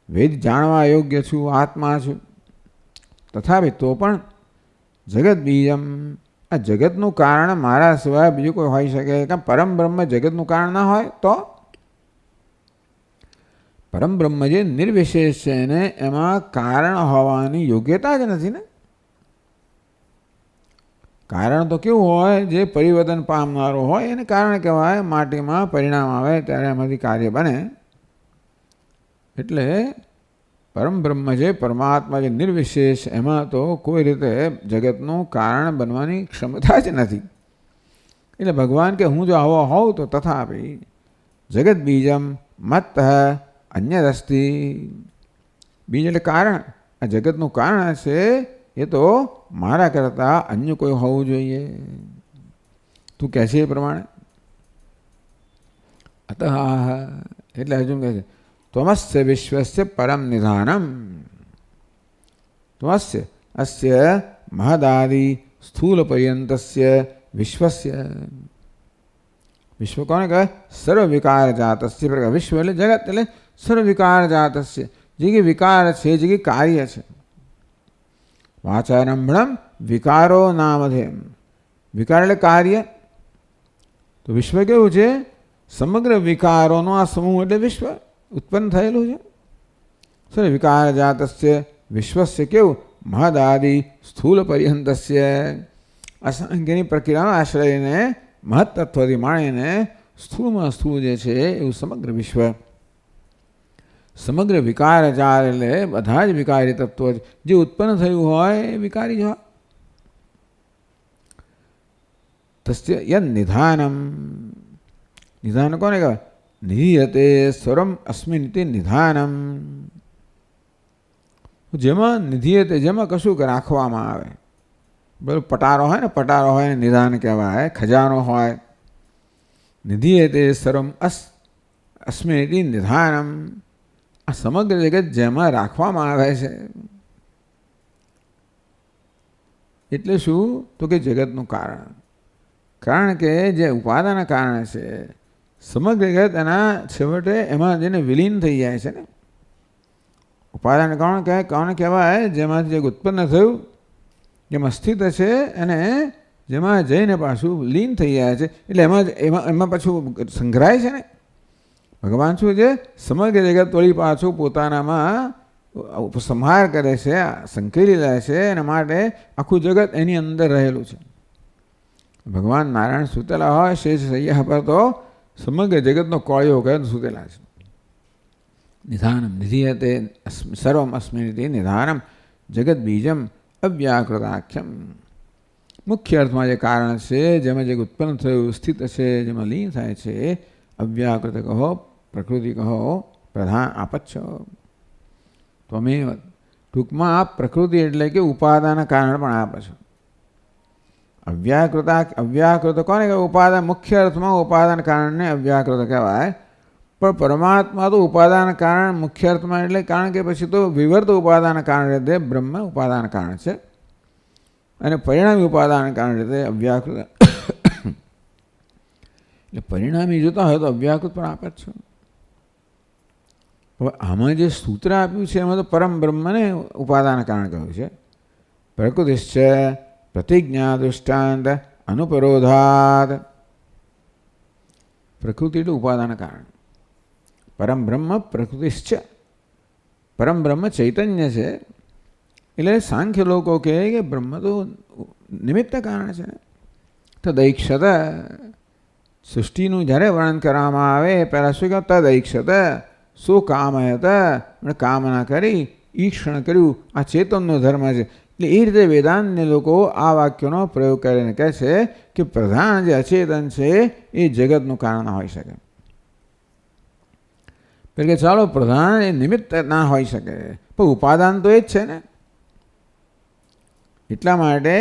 વેદ જાણવા યોગ્ય છું, આત્મા છું. તથાપિ તો પણ જગત બીજમ, આ જગતનું કારણ મારા સિવાય બીજું કોઈ હોઈ શકે? કે પરમ બ્રહ્મ જગતનું કારણ ના હોય તો? પરમ બ્રહ્મ જે નિર્વિશેષ છે એને એમાં કારણ હોવાની યોગ્યતા જ નથી ને. કારણ તો કેવું હોય, જે પરિવર્તન પામનારું હોય એને કારણ કહેવાય. માટીમાં પરિણામ આવે ત્યારે એમાંથી કાર્ય બને. એટલે પરમ બ્રહ્મ છે, પરમાત્મા જે નિર્વિશેષ, એમાં તો કોઈ રીતે જગતનું કારણ બનવાની ક્ષમતા જ નથી. એટલે ભગવાન કે હું જો આવો હોઉં તો તથાપિ જગત બીજમ મત અન્યદસ્તિ. બીજ એટલે કારણ. આ જગતનું કારણ છે એ તો મારા કરતાં અન્ય કોઈ હોવું જોઈએ. તું કહે છે એ પ્રમાણે. અતઃ એટલે અર્જુન કહે છે ત્વમસ્ય વિશ્વસ્ય પરમ નિધાનમ. ત્વમસ્ય અસ્ય મહદાદિ સ્થૂલ પર્યંતસ્ય વિશ્વસ્ય. વિશ્વ કોને કહે? સર્વ વિકાર જાતસ્ય. વિશ્વ એટલે જગત, એટલે સર્વ વિકાર જાતસ્ય, જે કે વિકાર છે, જે કે કાર્ય છે. વાચારંભણમ વિકારો નામધેમ. વિકાર એટલે કાર્ય. તો વિશ્વ કેવું છે? સમગ્ર વિકારોનો આ સમૂહ એટલે વિશ્વ ઉત્પન્ન થયેલું છે. સર્વ વિકાર જાતસ્ય વિશ્વસ્ય કેવું? મહદાદિ સ્થૂલ પર્યંતસ્ય. અસંખ્યની પ્રક્રિયાનો આશ્રયને મહત્તત્વથી માણીને સ્થૂળમાં સ્થૂળ જે છે એવું સમગ્ર વિશ્વ. સમગ્ર વિકાર જાર એટલે બધા જ વિકારી તત્વો જે ઉત્પન્ન થયું હોય એ વિકારી જ હોય. તસ્ય યદ નિધાનમ. નિધાન કોને કહેવાય? નિધીયતે સ્વરમ અસ્મિનિતિ નિધાનમ. જેમાં નિધીયતે, જેમાં કશું રાખવામાં આવે. બરાબર, પટારો હોય ને, પટારો હોય ને નિધાન કહેવાય. ખજાનો હોય. નિધીયતે સર્વમ અસ્મિનિતિ નિધાનમ. આ સમગ્ર જગત જેમાં રાખવામાં આવે છે એટલે શું? તો કે જગતનું કારણ. કારણ કે જે ઉપાદાનના કારણે છે સમગ્ર જગત, એના છેવટે એમાં જેને વિલીન થઈ જાય છે ને. ઉપાદાન કોણ કહેવાય? જેમાંથી જે ઉત્પન્ન થયું, જેમાં સ્થિત છે અને જેમાં જઈને પાછું લીન થઈ જાય છે. એટલે એમાં પાછું સંગ્રહાય છે ને. ભગવાન શું છે? સમગ્ર જગત વળી પાછું પોતાનામાં ઉપસંહાર કરે છે, સંકેલી લે છે. એના માટે આખું જગત એની અંદર રહેલું છે. ભગવાન નારાયણ સૂતેલા હોય શેષ શૈયા પર, તો સમગ્ર જગતનો કોળિયો કહે સૂતેલા છે. નિધાનમ નિધીયતે સર્વમ અસ્મિનિતિ નિધાનમ જગત બીજમ અવ્યાકૃતાખ્યમ. મુખ્ય અર્થમાં જે કારણ છે, જેમાં જે ઉત્પન્ન થયું, સ્થિત છે, જેમાં લીન થાય છે, અવ્યાકૃત કહો, પ્રકૃતિ કહો, પ્રધાન આપચ્છ. ત્વમેવ, ટૂંકમાં આ પ્રકૃતિ એટલે કે ઉપાદાન કારણ પણ આપે છે. અવ્યાકૃત કોને કહેવાય? ઉપાદાન. મુખ્ય અર્થમાં ઉપાદાન કારણને અવ્યાકૃત કહેવાય. પણ પરમાત્મા તો ઉપાદાન કારણ મુખ્ય અર્થમાં એટલે, કારણ કે પછી તો વિવર્ત ઉપાદાન કારણ રીતે બ્રહ્મ ઉપાદાન કારણ છે અને પરિણામી ઉપાદાન કારણ રીતે અવ્યાકૃત. એટલે પરિણામી જોતા હોય તો અવ્યાકૃત પણ આપે છે. હવે આમાં જે સૂત્ર આપ્યું છે એમાં તો પરમ બ્રહ્મને ઉપાદાન કારણ કહ્યું છે. પ્રકૃતિશ્ચ પ્રતિજ્ઞા દૃષ્ટાંત અનુપરોધાત. પ્રકૃતિ એટલે ઉપાદાન કારણ. પરમ બ્રહ્મ પ્રકૃતિશ્ચ, પરમ બ્રહ્મ ચૈતન્ય છે. એટલે સાંખ્ય લોકો કહે કે બ્રહ્મ તો નિમિત્ત કારણ છે. તદૈક્ષત, સૃષ્ટિનું જ્યારે વર્ણન કરવામાં આવે પહેલાં શું કહ્યું? તદૈક્ષત શું કામયત, કામના કરી, ઈક્ષણ કર્યું. આ ચેતનનો ધર્મ છે. એટલે એ રીતે વેદાંતને લોકો આ વાક્યનો પ્રયોગ કરીને કહે છે કે પ્રધાન જે અચેતન છે એ જગતનું કારણ ના હોઈ શકે. એટલે કે ચાલો પ્રધાન એ નિમિત્ત ના હોઈ શકે, પણ ઉપાદાન તો એ જ છે ને. એટલા માટે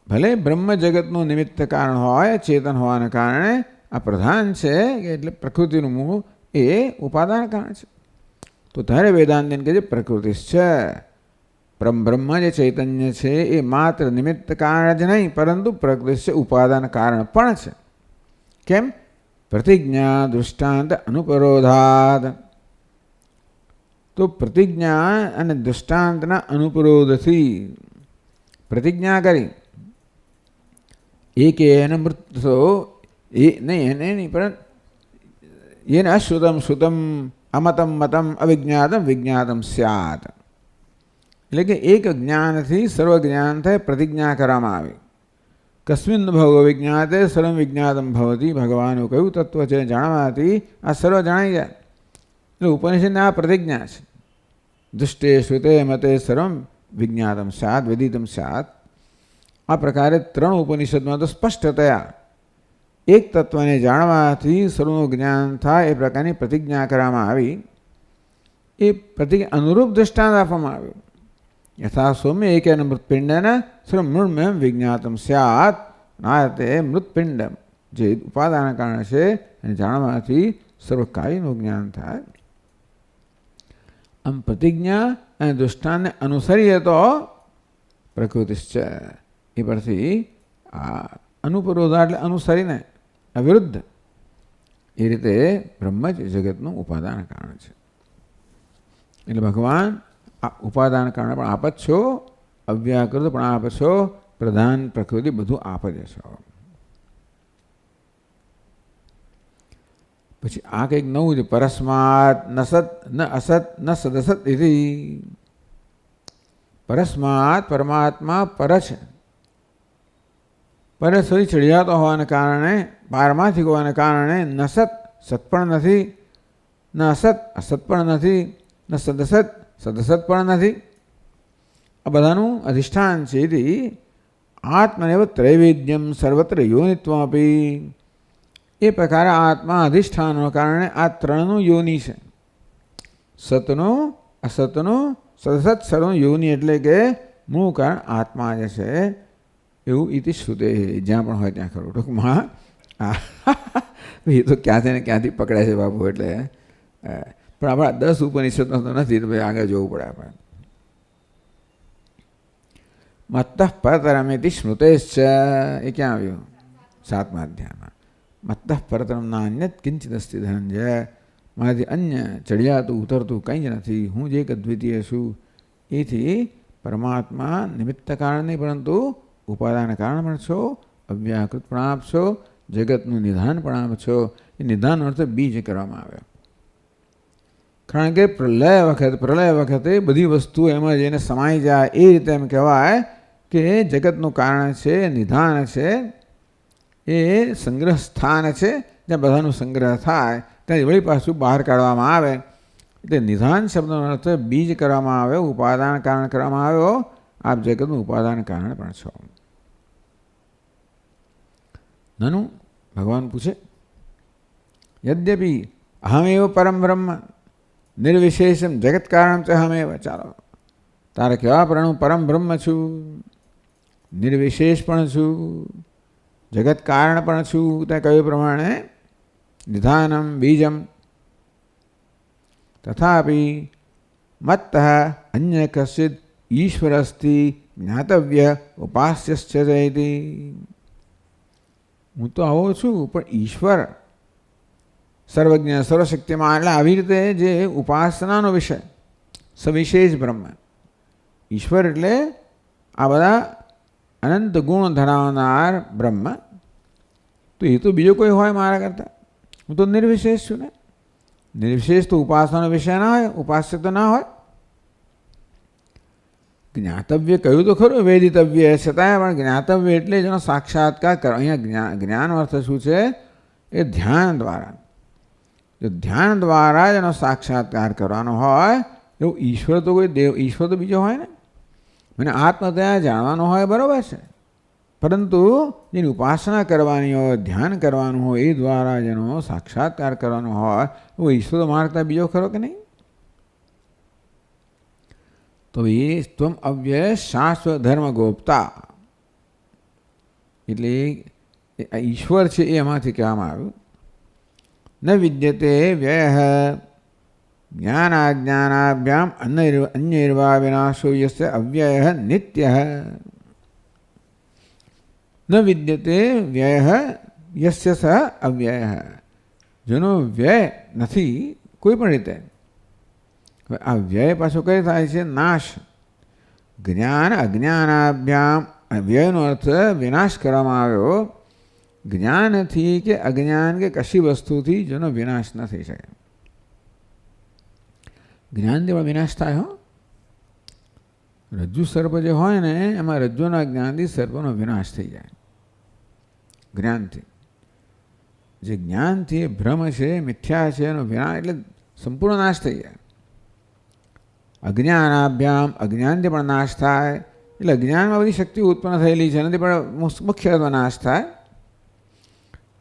ભલે બ્રહ્મ જગતનું નિમિત્ત કારણ હોય, ચેતન હોવાને કારણે આ પ્રધાન છે એટલે પ્રકૃતિનું મૂળ એ ઉપાદાન કારણ છે. તો ત્યારે વેદાંતને કહે છે પ્રકૃતિ છે. પરમ બ્રહ્મ જે ચૈતન્ય છે એ માત્ર નિમિત્ત કારણ જ નહીં, પરંતુ પ્રકૃતિ છે ઉપાદાન કારણ પણ છે. કેમ? પ્રતિજ્ઞા દૃષ્ટાંત અનુપરોધાત. તો પ્રતિજ્ઞા અને દૃષ્ટાંતના અનુપરોધથી પ્રતિજ્ઞા કરી એકેન મૃત્યો એ નહીં પણ એને અશ્રુતમ શ્રુતમ અમતમ મતમ અવિજ્ઞાતમ વિજ્ઞાતમ સ્યાત. એટલે કે એક જ્ઞાનથી સર્વ જ્ઞાન થાય પ્રતિજ્ઞા કરવામાં આવી. કસ્મિન ભવ વિજ્ઞાતે સર્વ વિજ્ઞાતમ ભવતી. ભગવાને કયું તત્વ છે જાણવાથી આ સર્વ જણાઈ જાય. એટલે ઉપનિષદને આ પ્રતિજ્ઞા છે. દૃષ્ટે શ્રુતે મતે સર્વમ વિજ્ઞાતમ સ્યાત વિદિતમ સ્યાત. આ પ્રકારે ત્રણ ઉપનિષદમાં તો સ્પષ્ટતયા એક તત્વને જાણવાથી સર્વનું જ્ઞાન થાય એ પ્રકારની પ્રતિજ્ઞા કરવામાં આવી. એ પ્રતિજ્ઞા અનુરૂપ દૃષ્ટાંત આપવામાં આવ્યું. યથા સૌમ્ય એકેન મૃતપિંડન સર્વ મૃણ્મયમ વિજ્ઞાતમ સ્યાત. આ તે મૃતપિંડ જે ઉપાદાન કારણ છે એને જાણવાથી સર્વકાયનું જ્ઞાન થાય. આમ પ્રતિજ્ઞા અને દૃષ્ટાંતને અનુસરીએ તો પ્રકૃતિશ્ચ, એ પરથી આ અનુપરોધા એટલે અનુસરીને અવિરુદ્ધ એ રીતે બ્રહ્મ જ જગતનું ઉપાદાન કારણ છે. એટલે ભગવાન આ ઉપાદાન કારણ પણ આપ જ છો, અવ્યાકૃત પણ આપ છો, પ્રધાન પ્રકૃતિ બધું આપ જ છો. પછી આ કંઈક નવું છે. પરસ્માત ન સત ન અસત ન સદસત ઇતિ. પરસ્માત પરમાત્મા પર છે. પર સુધી ચડિયાતો હોવાને કારણે, પારમાર્થિક હોવાને કારણે ન સત સત પણ નથી, ન અસત અસત પણ નથી, ન સદસત સદસત પણ નથી. આ બધાનું અધિષ્ઠાન છે. એથી આત્મનેવ ત્રૈવેદ્યમ સર્વત્ર યોનિત્વ આપી. એ પ્રકારે આત્મા અધિષ્ઠાનના કારણે આ ત્રણનું યોનિ છે. સતનું, અસતનું, સદસત સર્વનું યોનિ એટલે કે મૂળ કારણ આત્મા જે છે એવું ઇતિ શ્રુતે. જ્યાં પણ હોય ત્યાં ખરું. ટૂંકમાં એ તો ક્યાંથી ને ક્યાંથી પકડાય છે બાપુ. એટલે પણ આપણા 10 ઉપનિષદમાં તો નથી, તો ભાઈ આગળ જોવું પડે આપણે. મત્તઃ પરતરમિતિ સ્મૃતેશ્ચ. એ ક્યાં આવ્યું? 7મા અધ્યાયમાં. મત્તઃ પરતરમ નાન્યત કિંચિત અસ્તિ ધનંજય. મારાથી અન્ય ચડિયાતું ઉતરતું કંઈ જ નથી, હું જ એક અદ્વિતીય છું. એથી પરમાત્મા નિમિત્ત કારણ નહીં પરંતુ ઉપાદાન કારણ પણ છો, અવ્યાકૃત પણ આપ છો, જગતનું નિધાન પણ આપ છો. એ નિધાન અર્થે બીજ કરવામાં આવે. કારણ કે પ્રલય વખતે બધી વસ્તુ એમાં જઈને સમાઈ જાય એ રીતે એમ કહેવાય કે જગતનું કારણ છે, નિધાન છે, એ સંગ્રહ સ્થાન છે. જ્યાં બધાનું સંગ્રહ થાય ત્યાં વળી પાછું બહાર કાઢવામાં આવે. એટલે નિધાન શબ્દનો અર્થ બીજ કરવામાં આવ્યો, ઉપાદાન કારણ કરવામાં આવ્યો. આપ જગતનું ઉપાદાન કારણ પણ છો. નનુ ભગવાન પૂછે યદ્યપિ અહમેવ પરમ બ્રહ્મ નિર્વિશેષમ જગત કારણ ચ અહમેવ. ચાલો તારે કેવા પ્રણું પરમ બ્રહ્મ છું, નિર્વિશેષ પણ છું, જગત કારણ પણ છું. ત્યાં કહ્યું પ્રમાણે નિધાનમ બીજમ તથાપિ મત્તઃ અન્ય કશ્ચિદ ઈશ્વરસ્તિ જ્ઞાતવ્ય ઉપાસ્યશ્ચ જયતિ. હું તો આવો છું પણ ઈશ્વર સર્વજ્ઞ સર્વશક્તિમાં, એટલે આવી રીતે જે ઉપાસનાનો વિષય સવિશેષ બ્રહ્મ. ઈશ્વર એટલે આ બધા અનંત ગુણ ધરાવનાર બ્રહ્મ. તો એ તો બીજો કોઈ હોય મારા કરતાં? હું તો નિર્વિશેષ છું ને. નિર્વિશેષ તો ઉપાસનાનો વિષય ના હોય, ઉપાસ્ય તો ના હોય. જ્ઞાતવ્ય કહ્યું તો ખરું, વેદિતવ્ય છતાંય પણ જ્ઞાતવ્ય એટલે જેનો સાક્ષાત્કાર કરો. અહીંયા જ્ઞાન અર્થ શું છે? એ ધ્યાન દ્વારા. જો ધ્યાન દ્વારા જેનો સાક્ષાત્કાર કરવાનો હોય એવું ઈશ્વર તો કોઈ દેવ, ઈશ્વર તો બીજો હોય ને. મને આત્મતયા જાણવાનો હોય બરાબર છે, પરંતુ જેની ઉપાસના કરવાની હોય, ધ્યાન કરવાનું હોય, એ દ્વારા જેનો સાક્ષાત્કાર કરવાનો હોય એવું ઈશ્વર તો મારતા બીજો ખરો કે નહીં? તો એ ત્વમ અવ્યય શાશ્વત ધર્મ ગોપતા, એટલે ઈશ્વર છે એ એમાંથી કહેવામાં આવ્યું. ન વિદ્યતે વ્યય જ્ઞાનાજ્ઞાનાભ્યામ અન્યર્વા વિનાશો યસ્ય અવ્યય નિત્ય. ન વિદ્યતે વ્યય યસ્ય સ અવ્યય. જેનો વ્યય નથી કોઈ પણ રીતે. હવે આ વ્યય પાછો કઈ થાય છે? નાશ. જ્ઞાન અજ્ઞાનાભ્યામ, વ્યયનો અર્થ વિનાશ કરવામાં આવ્યો. જ્ઞાનથી કે અજ્ઞાન કે કશી વસ્તુથી જેનો વિનાશ ન થઈ શકે. જ્ઞાનથી પણ વિનાશ થાય. હો, રજ્જુ સર્પ જે હોય ને એમાં રજ્જુના જ્ઞાનથી સર્પનો વિનાશ થઈ જાય. જ્ઞાનથી, જે જ્ઞાનથી ભ્રમ છે, મિથ્યા છે, એનો વિનાશ એટલે સંપૂર્ણ નાશ થઈ જાય. અજ્ઞાનાભ્યામ, અજ્ઞાનથી પણ નાશ થાય. એટલે અજ્ઞાનમાં બધી શક્તિ ઉત્પન્ન થયેલી છે, એનાથી પણ મુખ્ય નાશ થાય.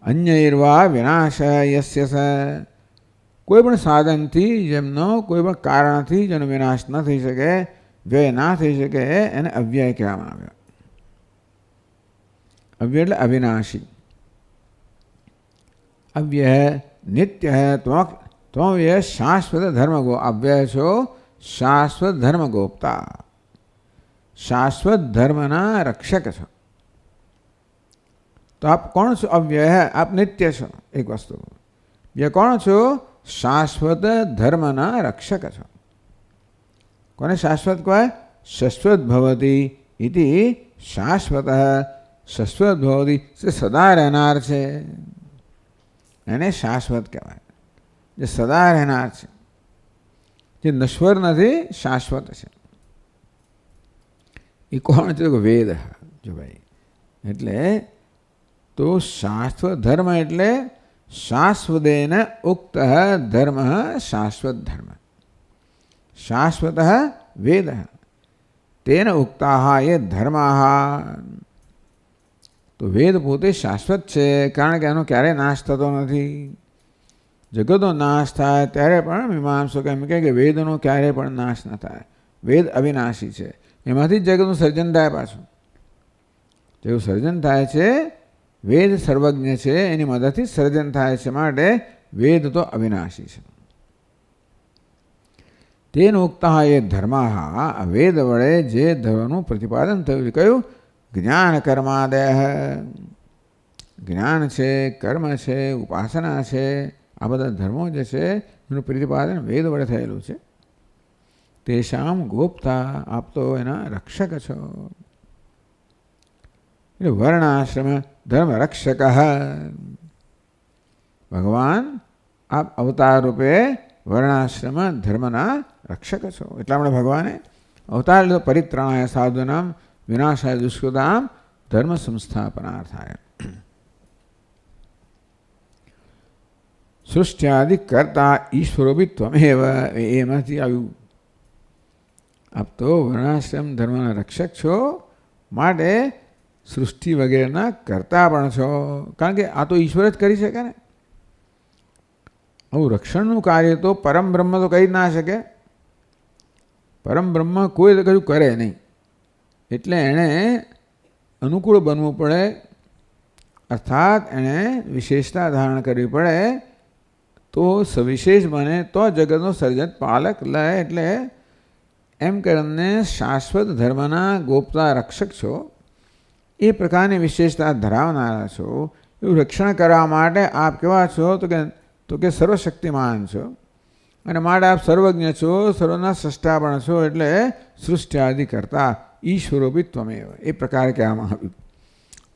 અન્યર્વા વિનાશ યસ્ય સ, કોઈ પણ સાધનથી જેમનો કોઈ પણ કારણથી જેનો વિનાશ ન થઈ શકે, વ્યય ના થઈ શકે, એને અવ્યય કહેવામાં આવ્યો. અવ્યય એટલે અવિનાશી. અવ્યય નિત્ય ત્વવ્યય શાશ્વત ધર્મગો. અવ્યય છો શાશ્વત ધર્મ ગોપતા, શાશ્વત ધર્મના રક્ષક છો. તો આપ કોણ છો? અવ્યય. આપ નિત્ય છો એક વસ્તુ. બે કોણ છો? શાશ્વત ધર્મના રક્ષક છો. કોને શાશ્વત કહેવાય? શાશ્વત ભવતી ઇતિ શાશ્વત. શાશ્વત ભવતી સદા રહેનાર છે, એને શાશ્વત કહેવાય. જે સદા રહેનાર છે, જે નશ્વર નથી, શાશ્વત છે. એ કોણ છે? વેદ. જો ભાઈ, એટલે તો શાશ્વત ધર્મ એટલે શાશ્વદેન ઉક્ત ધર્મ શાશ્વત ધર્મ. શાશ્વત વેદ તેન ઉક્તા એ ધર્મા. તો વેદ પોતે શાશ્વત છે, કારણ કે એનો ક્યારેય નાશ થતો નથી. જગતનો નાશ થાય ત્યારે પણ મીમાંસકો એમ કહે કે વેદનો ક્યારેય પણ નાશ ન થાય. વેદ અવિનાશી છે, એમાંથી જ જગતનું સર્જન થાય. પાછું જેવું સર્જન થાય છે, વેદ સર્વજ્ઞ છે, એની મદદથી સર્જન થાય છે. માટે વેદ તો અવિનાશી છે. તેન ઉક્તા એ ધર્મા, વેદ વડે જે ધર્મનું પ્રતિપાદન થયું. કયું? જ્ઞાન કર્માદય. જ્ઞાન છે, કર્મ છે, ઉપાસના છે, આ બધા ધર્મો જે છે એનું પ્રતિપાદન વેદ વડે થયેલું છે. તેશામ ગોપતા, આપ તો એના રક્ષક છો. એટલે વર્ણાશ્રમ ધર્મ રક્ષક. ભગવાન આપ અવતાર રૂપે વર્ણાશ્રમ ધર્મના રક્ષક છો. એટલા માટે ભગવાને અવતાર લીધો. પરિત્રાણાય સાધુનામ વિનાશાય દુષ્કૃતામ ધર્મ સંસ્થાપનાર્થાય. સૃષ્ટિયાદિ કરતા ઈશ્વરો બી ત્વમેવ, એમાંથી આવ્યું. આપ તો વર્ણાશ્રમ ધર્મના રક્ષક છો, માટે સૃષ્ટિ વગેરેના કરતા પણ છો. કારણ કે આ તો ઈશ્વર જ કરી શકે ને. આવું રક્ષણનું કાર્ય તો પરમ બ્રહ્મ તો કરી ના શકે. પરમ બ્રહ્મ કોઈ કશું કરે નહીં. એટલે એણે અનુકૂળ બનવું પડે, અર્થાત એણે વિશેષતા ધારણ કરવી પડે, તો સવિશેષ બને, તો જગતનો સર્જન પાલક લે. એટલે એમ કરીને શાશ્વત ધર્મના ગોપતા રક્ષક છો, એ પ્રકારની વિશેષતા ધરાવનારા છો. એવું રક્ષણ કરવા માટે આપ કેવા છો તો કે સર્વશક્તિમાન છો, અને માટે આપ સર્વજ્ઞ છો, સર્વના સ્રષ્ટા પણ છો. એટલે સૃષ્ટિ આદિ કરતા ઈશ્વરો બી ત્વમેવ, એ પ્રકારે કહેવામાં આવ્યું.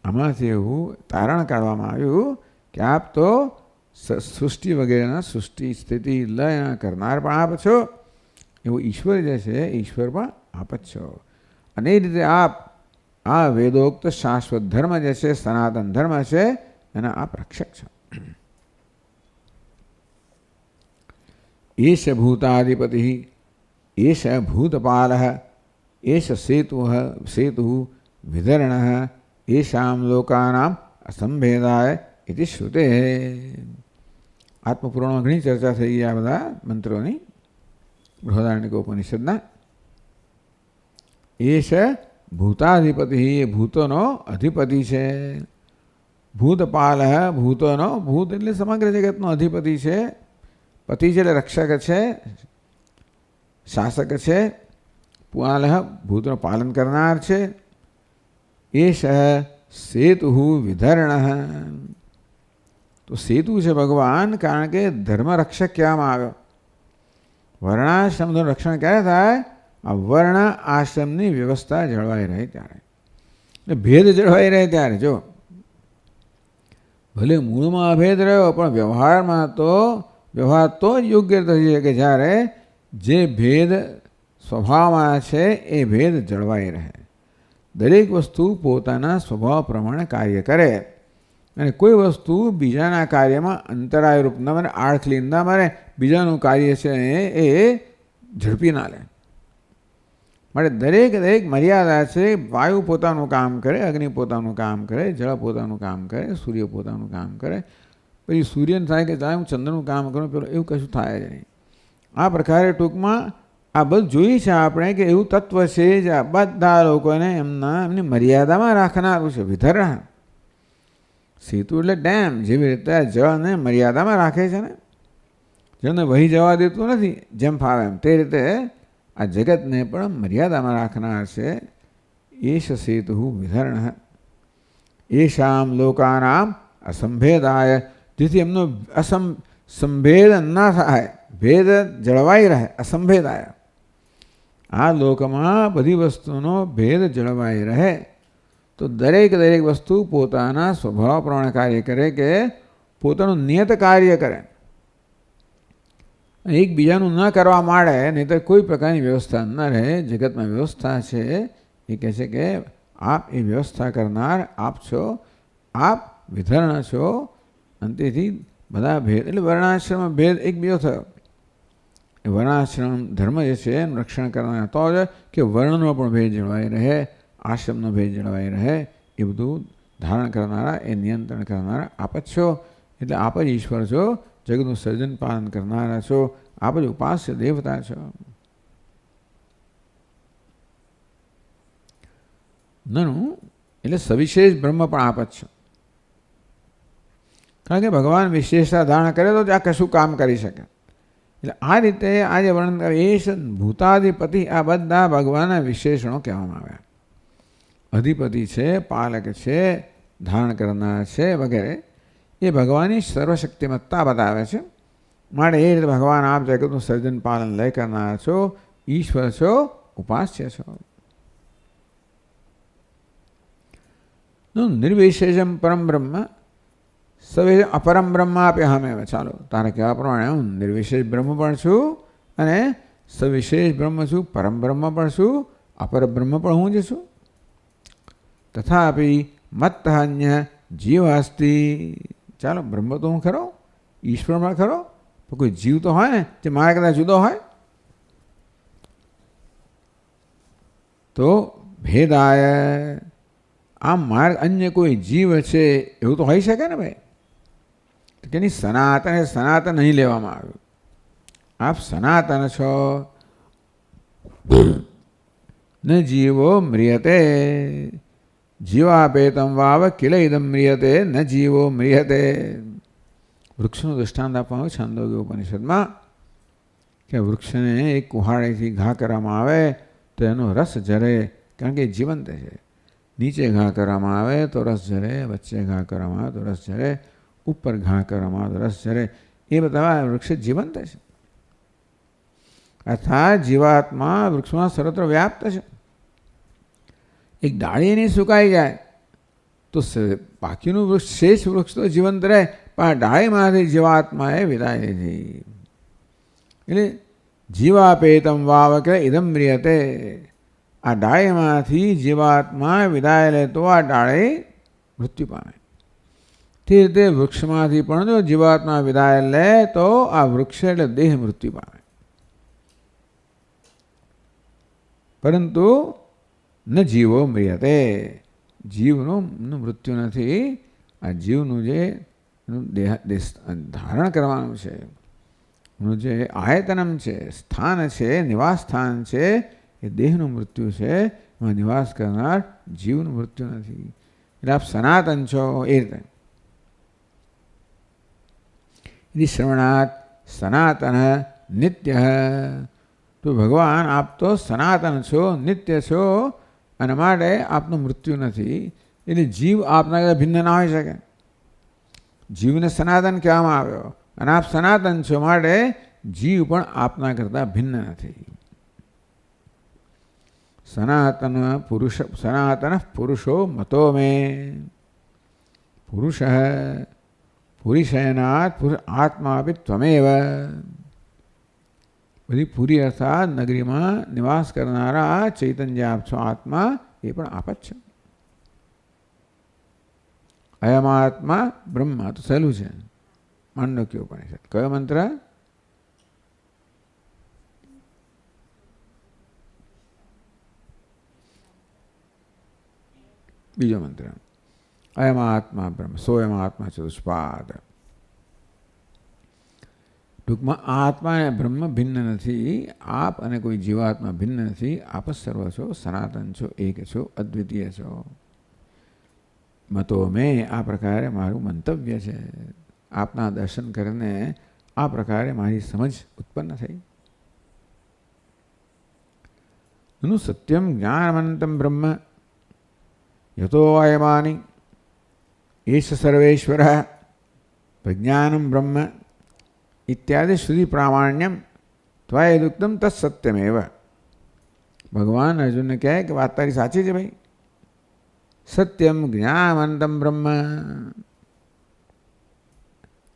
આમાંથી એવું તારણ કાઢવામાં આવ્યું કે આપ તો સૃષ્ટિ વગેરેના સૃષ્ટિ સ્થિતિ લય કરનાર પણ આપ છો, એવું ઈશ્વર જે છે ઈશ્વર પણ આપ જ છો. અને એ રીતે આપ આ વેદોક્ત શાશ્વત ધર્મ જે છે, સનાતન ધર્મ છે, એના આપ રક્ષક છો. એશ ભૂતાધિપતિ, એશ ભૂતપાલ, એશ સેતુ વિધર્ણ, એશામ લોકાનામ અસંભેદાય ઇતિ શ્રુતે. આત્મપુરાણમાં ઘણી ચર્ચા થઈ ગઈ આ બધા મંત્રોની, બૃહદારણ્યક ઉપનિષદના. એશ ભૂતાધિપતિ, એ ભૂતોનો અધિપતિ છે. ભૂતપાલ, ભૂતોનો, ભૂત એટલે સમગ્ર જગતનો અધિપતિ છે. પતિ છે એટલે રક્ષક છે, શાસક છે. પાલ, ભૂતનું પાલન કરનાર છે. એશ સેતુ વિધર્ણ, તો સેતુ છે ભગવાન, કારણ કે ધર્મ રક્ષક કહેવામાં આવ્યો. વર્ણાશ્રમનું રક્ષણ ક્યારે થાય? આ વર્ણ આશ્રમની વ્યવસ્થા જળવાઈ રહે ત્યારે, ભેદ જળવાઈ રહે ત્યારે. જો ભલે મૂળમાં અભેદ રહ્યો, પણ વ્યવહાર તો જ યોગ્ય થશે કે જ્યારે જે ભેદ સ્વભાવમાં છે એ ભેદ જળવાઈ રહે. દરેક વસ્તુ પોતાના સ્વભાવ પ્રમાણે કાર્ય કરે, અને કોઈ વસ્તુ બીજાના કાર્યમાં અંતરાય રૂપ ન બને, આળખલી ના બને, બીજાનું કાર્ય છે એ ઝડપી ના લે. માટે દરેક મર્યાદા છે. વાયુ પોતાનું કામ કરે, અગ્નિ પોતાનું કામ કરે, જળ પોતાનું કામ કરે, સૂર્ય પોતાનું કામ કરે. પછી સૂર્યને થાય કે ચાલે હું ચંદ્રનું કામ કરું, પેલું એવું કશું થાય જ નહીં. આ પ્રકારે ટૂંકમાં આ બધું જોઈએ છે આપણે કે એવું તત્વ છે જ આ બધા લોકોને એમની મર્યાદામાં રાખનારું છે. વિધર્ણ, સેતુ એટલે ડેમ, જેવી રીતે જળને મર્યાદામાં રાખે છે ને, જળને વહી જવા દેતું નથી જેમ ફાવે એમ, તે રીતે આ જગતને પણ મર્યાદામાં રાખનાર છે. એશ સેતુ વિધર્ણ, એશામ લોકાનામ અસંભેદાય, જેથી એમનો સંભેદ ના થાય, ભેદ જળવાઈ રહે. અસંભેદાય, આ લોકમાં બધી વસ્તુનો ભેદ જળવાઈ રહે. તો દરેક વસ્તુ પોતાના સ્વભાવ પ્રમાણે કાર્ય કરે, કે પોતાનું નિયત કાર્ય કરે, એકબીજાનું ન કરવા માંડે, નહીં તો કોઈ પ્રકારની વ્યવસ્થા ન રહે. જગતમાં વ્યવસ્થા છે, એ કહે છે કે આપ એ વ્યવસ્થા કરનાર આપ છો, આપ વિધર્ણ છો. અને તેથી બધા ભેદ એટલે વર્ણાશ્રમ ભેદ એક બીજો થયો. વર્ણાશ્રમ ધર્મ જે છે એનું રક્ષણ કરનાર તો જ કે વર્ણનો પણ ભેદ જળવાઈ રહે, આશ્રમનો ભેદ જળવાઈ રહે, એ બધું ધારણ કરનારા, એ નિયંત્રણ કરનારા આપ જ છો. એટલે આપ જ ઈશ્વર છો, જગતનું સર્જન પાલન કરનારા છો, આપ જ ઉપાસ્ય દેવતા છો. નનું એટલે સવિશેષ બ્રહ્મ પણ આપ જ છો. કારણ કે ભગવાન વિશેષતા ધારણ કરે તો આ કશું કામ કરી શકે. એટલે આ રીતે આજે વર્ણન કરે. એશ ભૂતાધિપતિ, આ બધા ભગવાનના વિશેષણો કહેવામાં આવ્યા. અધિપતિ છે, પાલક છે, ધારણ કરનાર છે વગેરે, એ ભગવાનની સર્વશક્તિમત્તા બતાવે છે. માટે એ રીતે ભગવાન આપ જગતનું સર્જન પાલન લય કરનાર છો, ઈશ્વર છો, ઉપાસ્ય છો. નિર્વિશેષમ પરમ બ્રહ્મ, સવે અપરમ બ્રહ્મ આપે હમે. ચાલો, તારા કહેવા પ્રમાણે હું નિર્વિશેષ બ્રહ્મ પણ છું, અને સવિશેષ બ્રહ્મ છું, પરમ બ્રહ્મ પણ છું, અપર બ્રહ્મ પણ હું જ છું. તથાપિ મત્ત અન્ય જીવ અસ્તિ. ચાલો, બ્રહ્મ તો હું ખરો, ઈશ્વરમાં ખરો, તો કોઈ જીવ તો હોય ને જે મારા કરતાં જુદો હોય. તો ભેદાય, આમ માર્ગ અન્ય કોઈ જીવ છે એવું તો હોઈ શકે ને ભાઈ. તો કે નહીં, સનાતન એ સનાતન નહીં લેવામાં આવ્યું. આપ સનાતન છો. ન જીવો મ્રિયતે જીવાપેતમ વાવ કિલ ઇદમ મ્રિયતે ન જીવો મ્રિયતે. વૃક્ષનું દૃષ્ટાંત આપવામાં આવે છાંદોગ્ય ઉપનિષદમાં કે વૃક્ષને એક કુહાડીથી ઘા કરવામાં આવે તો એનો રસ ઝરે, કારણ કે જીવંત છે. નીચે ઘા કરવામાં આવે તો રસ ઝરે, વચ્ચે ઘા કરવામાં આવે તો રસ ઝરે, ઉપર ઘા કરવામાં આવે તો રસ ઝરે. એ બધા વૃક્ષ જીવંત છે. અર્થાત જીવાત્મા વૃક્ષમાં સર્વત્ર વ્યાપ્ત છે. એક ડાળી એની સુકાઈ જાય તો બાકીનું વૃક્ષ, શેષ વૃક્ષ તો જીવંત રહે, પણ આ ડાળીમાંથી જીવાત્માએ વિદાય લીધી. એટલે જીવાપેતમ વાવ કે ઇદમ મ્રિયતે, આ ડાળીમાંથી જીવાત્મા વિદાય લે તો આ ડાળી મૃત્યુ પામે. તે રીતે વૃક્ષમાંથી પણ જો જીવાત્મા વિદાય લે તો આ વૃક્ષ એટલે દેહ મૃત્યુ પામે. પરંતુ ન જીવો મ્રિયતે, જીવનું મૃત્યુ નથી. આ જીવનું જે ધારણ કરવાનું છે, એનું જે આયતનમ છે, સ્થાન છે, નિવાસ સ્થાન છે, એ દેહનું મૃત્યુ છે. એમાં નિવાસ કરનાર જીવનું મૃત્યુ નથી. એટલે આપ સનાતન છો એ રીતે. શ્રવણાત સનાતન નિત્ય, તો ભગવાન આપ તો સનાતન છો, નિત્ય છો, અને માટે આપનું મૃત્યુ નથી. એટલે જીવ આપના કરતાં ભિન્ન ના હોઈ શકે. જીવને સનાતન કહેવામાં આવ્યો અને આપ સનાતન છો, માટે જીવ પણ આપના કરતાં ભિન્ન નથી. સનાતન પુરુષો મતો મે, પુરુષ પુરીશયનાથ આત્મા આપી ત્વમેવ. બધી પૂરી અર્થાત નગરીમાં નિવાસ કરનારા ચૈતન્ય આપ છો, આત્મા એ પણ આપ જ છે. અયમાત્મા બ્રહ્મ, તો સહેલું છે. માંડવ્ય ઉપનિષદ. કયો મંત્ર? બીજો મંત્ર. અયમાત્મા બ્રહ્મ, સોયમાત્મા ચતુષ્પાદ. ટૂંકમાં આત્મા અને બ્રહ્મ ભિન્ન નથી. આપ અને કોઈ જીવાત્મા ભિન્ન નથી. આપ જ સર્વ છો, સનાતન છો, એક છો, અદ્વિતીય છો. મતો મેં, આ પ્રકારે મારું મંતવ્ય છે. આપના દર્શન કરીને આ પ્રકારે મારી સમજ ઉત્પન્ન થઈ. એનું સત્યમ જ્ઞાનમનંતમ બ્રહ્મ યતો અયમાની એશ સર્વેશ્વર પ્રજ્ઞાનમ બ્રહ્મ ઇત્યાદિ શ્રુતિ પ્રામાણ્યમ ત્વયદુક્તમ તત્સત્યમેવ. ભગવાન અર્જુનને કહે કે વાત તારી સાચી છે ભાઈ. સત્યમ જ્ઞાનમનંતમ બ્રહ્મ,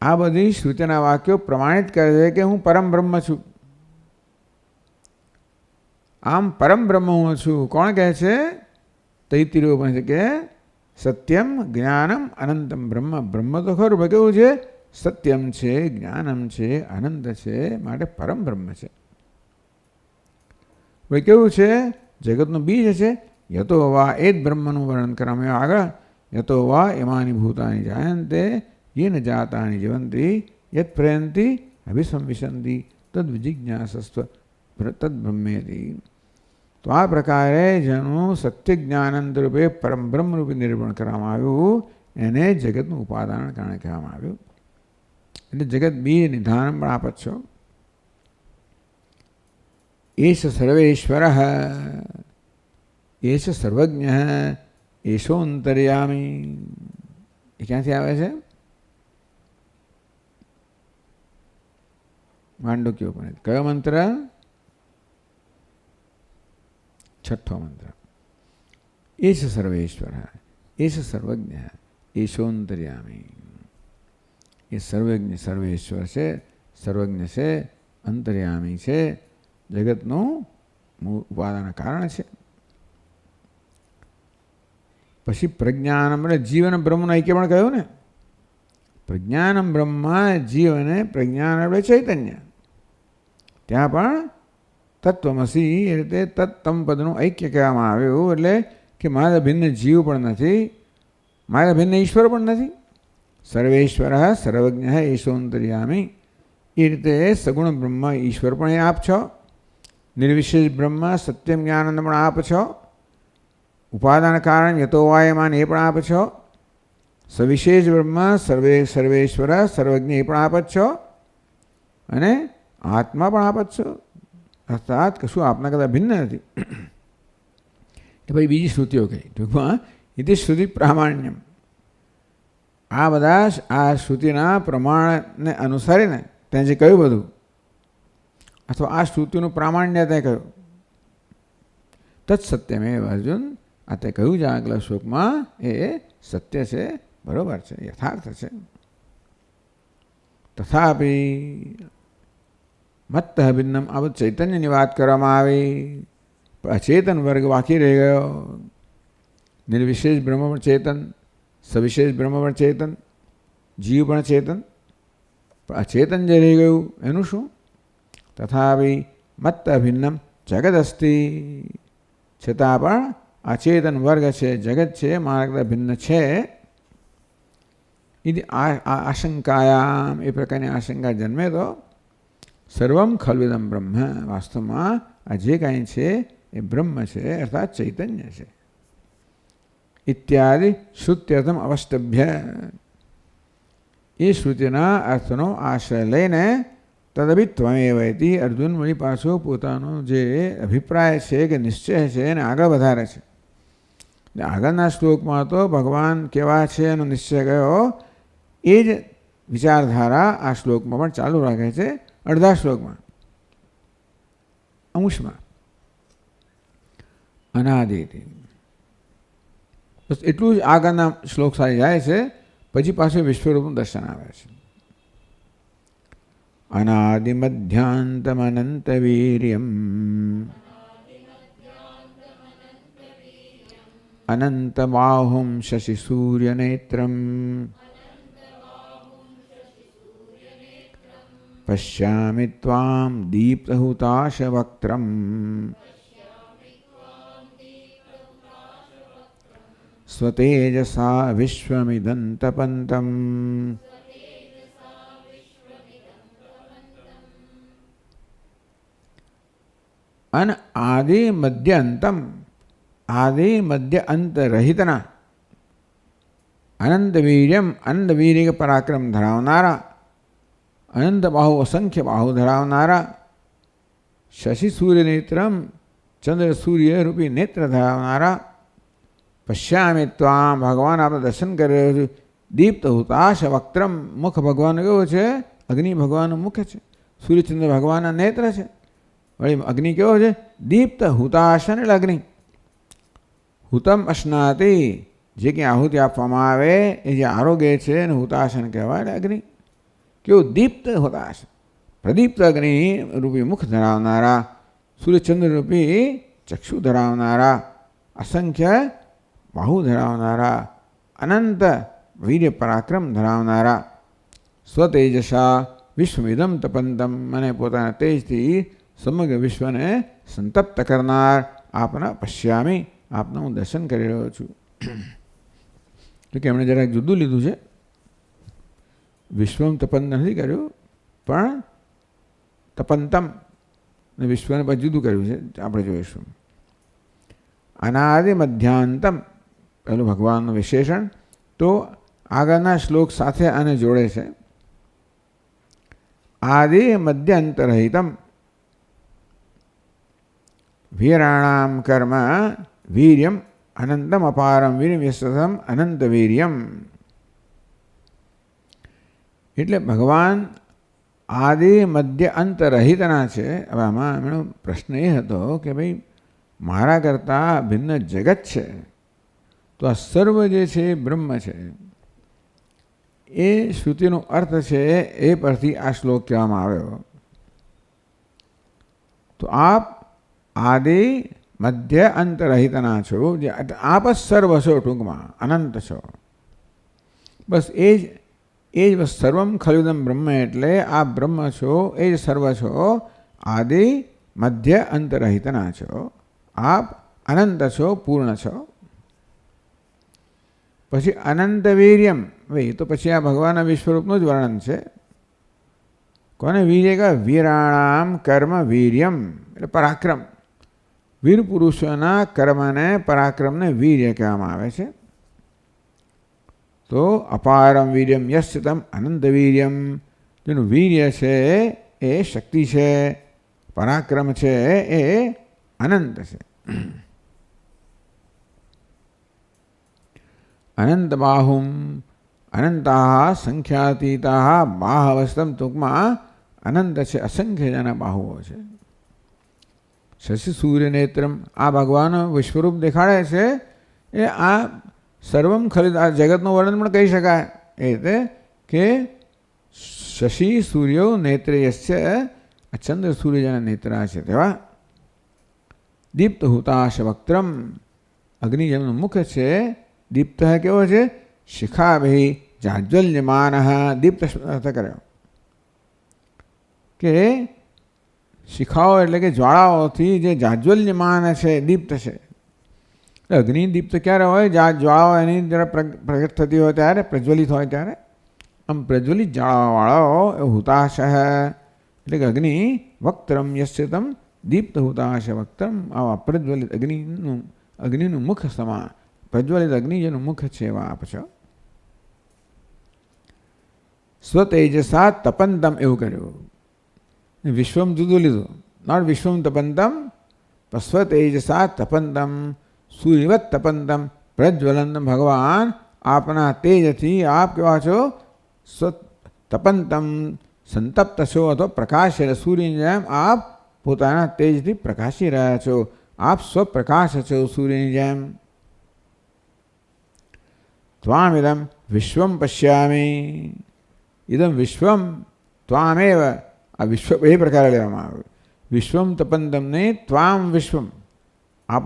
આ બધી શ્રુતિના વાક્યો પ્રમાણિત કરે છે કે હું પરમ બ્રહ્મ છું. આમ પરમ બ્રહ્મ હું છું. કોણ કહે છે? તૈત્તિરીય ઉપનિષદ કે સત્યમ જ્ઞાનમ અનંતમ બ્રહ્મ. બ્રહ્મ તો ખરું, પણ કેવું છે? સત્યમ છે, જ્ઞાનમ છે, અનંત છે, માટે પરમ બ્રહ્મ છે. ભાઈ કેવું છે? જગતનું બીજ છે. યતો વા, એ જ બ્રહ્મનું વર્ણન કરવામાં આગળ. યતો વા એમાની ભૂતાની જાયંતે યેન જાતાની જીવંતી યત પ્રયંતી અભિસંવિશંતિ તદ વિજિજ્ઞાસસ્વ તદ બ્રહ્મેતિ. તો આ પ્રકારે જેનું સત્ય જ્ઞાનંદ રૂપે પરમ બ્રહ્મ રૂપે નિરૂપણ કરવામાં આવ્યું, એને જગતનું ઉપાદાન કારણે કહેવામાં આવ્યું. એટલે જગત બીજ નિધાન પણ આપ જ છો. Ash Sarveshwar, ash સર્વજ્ઞ, એશોંતર્યામી. એ ક્યાંથી આવે છે? માંડવ્ય ઉપનિષદ. કયો મંત્ર? છઠ્ઠો મંત્ર. Ash Sarveshwar, ash સર્વજ્ઞ, એશોંતર્યામી. એ સર્વજ્ઞ સર્વેશ્વર છે, સર્વજ્ઞ છે, અંતર્યામી છે, જગતનું ઉપાદાન કારણ છે. પછી પ્રજ્ઞાન, એટલે જીવન બ્રહ્મનું ઐક્ય પણ કહ્યું ને. પ્રજ્ઞાનમ બ્રહ્મા જીવ અને પ્રજ્ઞાન એટલે ચૈતન્ય. ત્યાં પણ તત્વમસી એ રીતે તત્તમ પદનું ઐક્ય કહેવામાં આવ્યું. એટલે કે મારા ભિન્ન જીવ પણ નથી, મારા ભિન્ન ઈશ્વર પણ નથી. સર્વેશ્વર સર્વજ્ઞ ઈશોંતર્યામી. એ રીતે સગુણ બ્રહ્મ ઈશ્વર પણ આપ છો, નિર્વિશેષ બ્રહ્મ સત્યમ જ્ઞાનંદ પણ આપ છો, ઉપાદાન કારણ યતો વાયમાન એ પણ આપ છો, સવિશેષ બ્રહ્મ સર્વેશ્વર સર્વજ્ઞ એ પણ આપ જ છો, અને આત્મા પણ આપ જ છો. અર્થાત કશું આપના કરતાં ભિન્ન નથી. એ ભાઈ બીજી શ્રુતિઓ કહી ટૂંકમાં ઇતિ શ્રુતિ પ્રામાણ્યમ. આ બધા આ શ્રુતિના પ્રમાણને અનુસારીને ત્યાં જે કહ્યું બધું, અથવા આ શ્રુતિનું પ્રામાણ્ય તે કહ્યું, તત્સત્યમેવ અર્જુન. આ તે કહ્યું છે આગલા શ્લોકમાં એ સત્ય છે, બરોબર છે, યથાર્થ છે. તથાપિ મત્ત ભિન્નમ. આ બધું ચૈતન્યની વાત કરવામાં આવી, અચેતન વર્ગ બાકી રહી ગયો. નિર્વિશેષ બ્રહ્મ પણ ચેતન, સવિશેષ બ્રહ્મ પણ ચેતન, જીવ પણ ચેતન, પણ અચેતન જે રહી ગયું એનું શું? તથાપિ મત્ત ભિન્નમ જગત અસ્તિ. છતાં પણ અચેતન વર્ગ છે, જગત છે, મારા કરતાં ભિન્ન છે. એ આશંકાયામ, એ પ્રકારની આશંકા જન્મે તો સર્વમ ખલ્વિદમ બ્રહ્મ. વાસ્તવમાં આ જે કાંઈ છે એ બ્રહ્મ છે, અર્થાત ચૈતન્ય છે. ઇત્યાદિ શ્રુત્યર્થમ અવસ્તભ્ય. એ શ્રુતિના અર્થનો આશ્રય લઈને તદભિત્વમેવ ઇતિ અર્જુન વળી પાછો પોતાનો જે અભિપ્રાય છે કે નિશ્ચય છે એને આગળ વધારે છે. આગળના શ્લોકમાં તો ભગવાન કેવા છે એનો નિશ્ચય ગયો, એ જ વિચારધારા આ શ્લોકમાં પણ ચાલુ રાખે છે. અડધા શ્લોકમાં અંશમાં અનાદિતિ બસ એટલું જ આગળના શ્લોક સારી જાય છે. પછી પાછું વિશ્વરૂપનું દર્શન આવે છે. અનાદિમધ્યાંતમનંત વીર્યમ અનંત બાહુમ શશિ સૂર્યનેત્રમ પશ્યામિ ત્વામ દીપ્તહુતાશવક્ત્રમ સ્વતેજસા વિશ્વમિદંતપંતમ. અન આદિ મધ્ય અંતમ. આદિ મધ્ય અંત રહિતના અનંત વીર્યમ. અનંત વીર્ય પરાક્રમ ધરાવનારા, અનંત બાહુ અસંખ્ય બાહુ ધરાવનારા, શશિ સૂર્ય નેત્રમ ચંદ્ર સૂર્ય રૂપી નેત્ર ધરાવનારા, પશ્યામિ ત્વામ ભગવાન આપણે દર્શન કરી રહ્યો છું. દીપ્ત હુતાશ વક્ત્રમ. મુખ ભગવાન કેવો છે? અગ્નિ ભગવાનનું મુખ છે, સૂર્યચંદ્ર ભગવાનના નેત્ર છે. વળી અગ્નિ કેવો છે? દીપ્ત હુતાશન એટલે અગ્નિ. હુતમ અશ્નાતિ, જે કંઈ આહુતિ આપવામાં આવે એ જે આરોગ્ય છે એને હુતાશન કહેવાય. એટલે અગ્નિ કેવું? દીપ્ત હુતાશ. પ્રદીપ્ત અગ્નિ રૂપી મુખ ધરાવનારા, સૂર્યચંદ્ર રૂપી ચક્ષુ ધરાવનારા, અસંખ્ય બાહુ ધરાવનારા, અનંત વીર્ય પરાક્રમ ધરાવનારા, સ્વતેજસા વિશ્વમિદમ તપંતમ. અને પોતાના તેજથી સમગ્ર વિશ્વને સંતપ્ત કરનાર આપના પશ્યામી, આપના હું દર્શન કરી રહ્યો છું. તો કે એમણે જરાક જુદું લીધું છે. વિશ્વમ તપંત નથી કર્યું, પણ તપંતમ અને વિશ્વને પણ જુદું કર્યું છે. આપણે જોઈશું. અનાદિ મધ્યાંતમ પેલું ભગવાનનું વિશેષણ. તો આગળના શ્લોક સાથે આને જોડે છે. આદિ મધ્ય અંતરહિતમ વીરાણામ કર્મ વીર્યમ અનંતમ અપારમ વીર્યમ યશસમ અનંત વીર્યમ. એટલે ભગવાન આદિ મધ્ય અંત રહિતના છે. હવે આમાં એમનો પ્રશ્ન એ હતો કે ભાઈ મારા કરતાં ભિન્ન જગત છે, તો આ સર્વ જે છે એ બ્રહ્મ છે. એ શ્રુતિનો અર્થ છે, એ પરથી આ શ્લોક કહેવામાં આવ્યો. તો આપ આદિ મધ્ય અંત રહિતના છો, જે આપ જ સર્વ છો, ટૂંકમાં અનંત છો. બસ એ જ એ જ સર્વમ ખલુદમ બ્રહ્મ એટલે આ બ્રહ્મ છો, એ જ સર્વ છો, આદિ મધ્ય અંતરહિતના છો, આપ અનંત છો, પૂર્ણ છો. પછી અનંત વીર્યમ, ભાઈ તો પછી આ ભગવાનના વિશ્વરૂપનું જ વર્ણન છે. કોને વીર્ય કહે? વીરાણામ કર્મ વીર્યમ એટલે પરાક્રમ. વીર પુરુષોના કર્મને પરાક્રમને વીર્ય કહેવામાં આવે છે. તો અપારમ વીર્યમ યસ્યતમ અનંત વીર્યમ, જેનું વીર્ય છે એ શક્તિ છે, પરાક્રમ છે એ અનંત છે. અનંત બાહુમ, અનંતા સંખ્યાતીતા બાહવસ્તમ, ટૂંકમાં અનંત છે, અસંખ્ય જેના બાહુઓ છે. શશી સૂર્ય નેત્રમ, આ ભગવાન વિશ્વરૂપ દેખાડે છે એ આ સર્વમ ખલિદ, આ જગતનું વર્ણન પણ કહી શકાય એ રીતે કે શશી સૂર્યો નેત્ર યસ્ય, આ ચંદ્ર સૂર્ય જેના નેત્રા છે તેવા. દીપ્ત હુતાશ વક્ત્રમ, અગ્નિ જેમનું મુખ છે, દીપ્ત કેવો છે? શિખાભિ જાજ્વલ્યમાન, દીપ્ત અર્થ કર્યો કે શિખાઓ એટલે કે જ્વાળાઓથી જે જાજ્વલ્યમાન છે, દીપ્ત છે. અગ્નિ દીપ્ત ક્યારે હોય? જ્વાળાઓ એની જરા પ્રગટ થતી હોય ત્યારે, પ્રજ્વલિત હોય ત્યારે. આમ પ્રજ્વલિત જ્વાળાવાળાઓ એ હુતાશ એટલે કે અગ્નિ વક્ત્રમ યસ્યતમ દીપ્ત હુતાશ વક્ત્રમ, આવા પ્રજ્વલિત અગ્નિનું મુખ સમાન, પ્રજ્વલિત અગ્નિ જેનું મુખ છે એવા આપ છો. સ્વતેજસા તપંતમ એવું કર્યું. વિશ્વમ જુદું લીધું, નોટ વિશ્વમ તપંતમ, સ્વતેજસા તપંતમ, સૂર્યવત તપંતમ પ્રજ્વલંતમ, ભગવાન આપના તેજથી આપ કેવા છો? તપંતમ, સંતપ્ત છો અથવા પ્રકાશ, સૂર્યની જેમ આપ પોતાના તેજથી પ્રકાશી રહ્યા છો, આપ સ્વપ્રકાશ છો સૂર્યની જેમ. ત્વામિદમ વિશ્વમ પશ્યામી, ઇદમ વિશ્વમ ત્વામેવ, આ વિશ્વ બે પ્રકારે લેવામાં આવ્યું. વિશ્વમ તપંતમને ત્વામ વિશ્વમ, આપ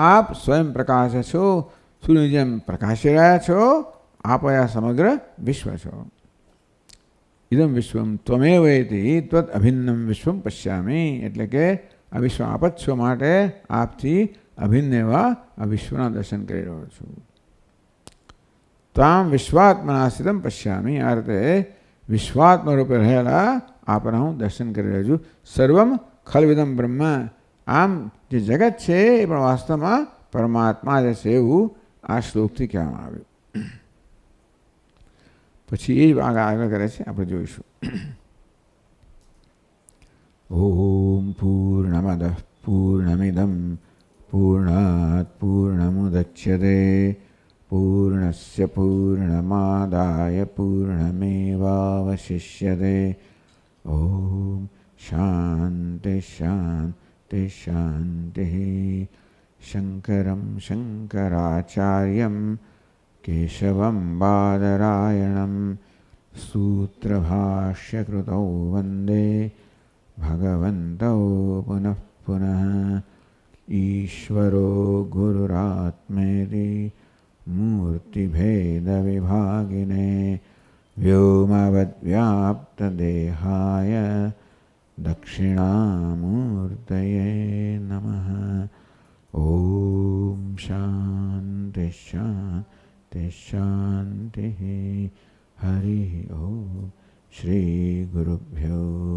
આપ સ્વયં પ્રકાશ છો, સૂર્યની જેમ પ્રકાશી રહ્યા છો, આપ સમગ્ર વિશ્વ છો. ઇદમ વિશ્વમ ત્વમેવ એતિ ત્વદ અભિન્નમ વિશ્વમ પશ્યામી, એટલે કે આ વિશ્વ આપ જ છો, માટે આપથી અભિન્ન એવા આ વિશ્વના દર્શન કરી રહ્યો છું. ત્વામ વિશ્વાત્મના સ્થિતમ પશ્યામી, આ રીતે વિશ્વાત્મા રૂપે રહેલા આપના હું દર્શન કરી રહ્યો છું. સર્વમ ખલવિદમ બ્રહ્મ, આમ જે જગત છે એ પણ વાસ્તવમાં પરમાત્મા જે છે એવું આ શ્લોકથી કહેવામાં આવ્યું. પછી એ જ આગળ કરે છે, આપણે જોઈશું. ઓમ પૂર્ણમદ પૂર્ણમિદમ પૂર્ણાત પૂર્ણમુદચ્યતે પૂર્ણસ્ય પૂર્ણમાદાય પૂર્ણમેવાવશિષ્યતે. ઓમ શાંતિ શાંતિ શાંતિ. શંકરમ શંકરાચાર્યમ કેશવમ બાદરાયણમ સૂત્રભાષ્યકૃતૌ વંદે ભગવन्तौ પુનઃ પુનઃ. ઈશ્વરો ગુરુરાત્મેતિ મૂર્તિભેદવિભાગિને વ્યોમવદ્વ્યાપ્તદેહાય દક્ષિણામૂર્તયે નમઃ. ઓમ શાંતિ શાંતિ શાંતિ. હરિ ઓમ. શ્રી ગુરુભ્યો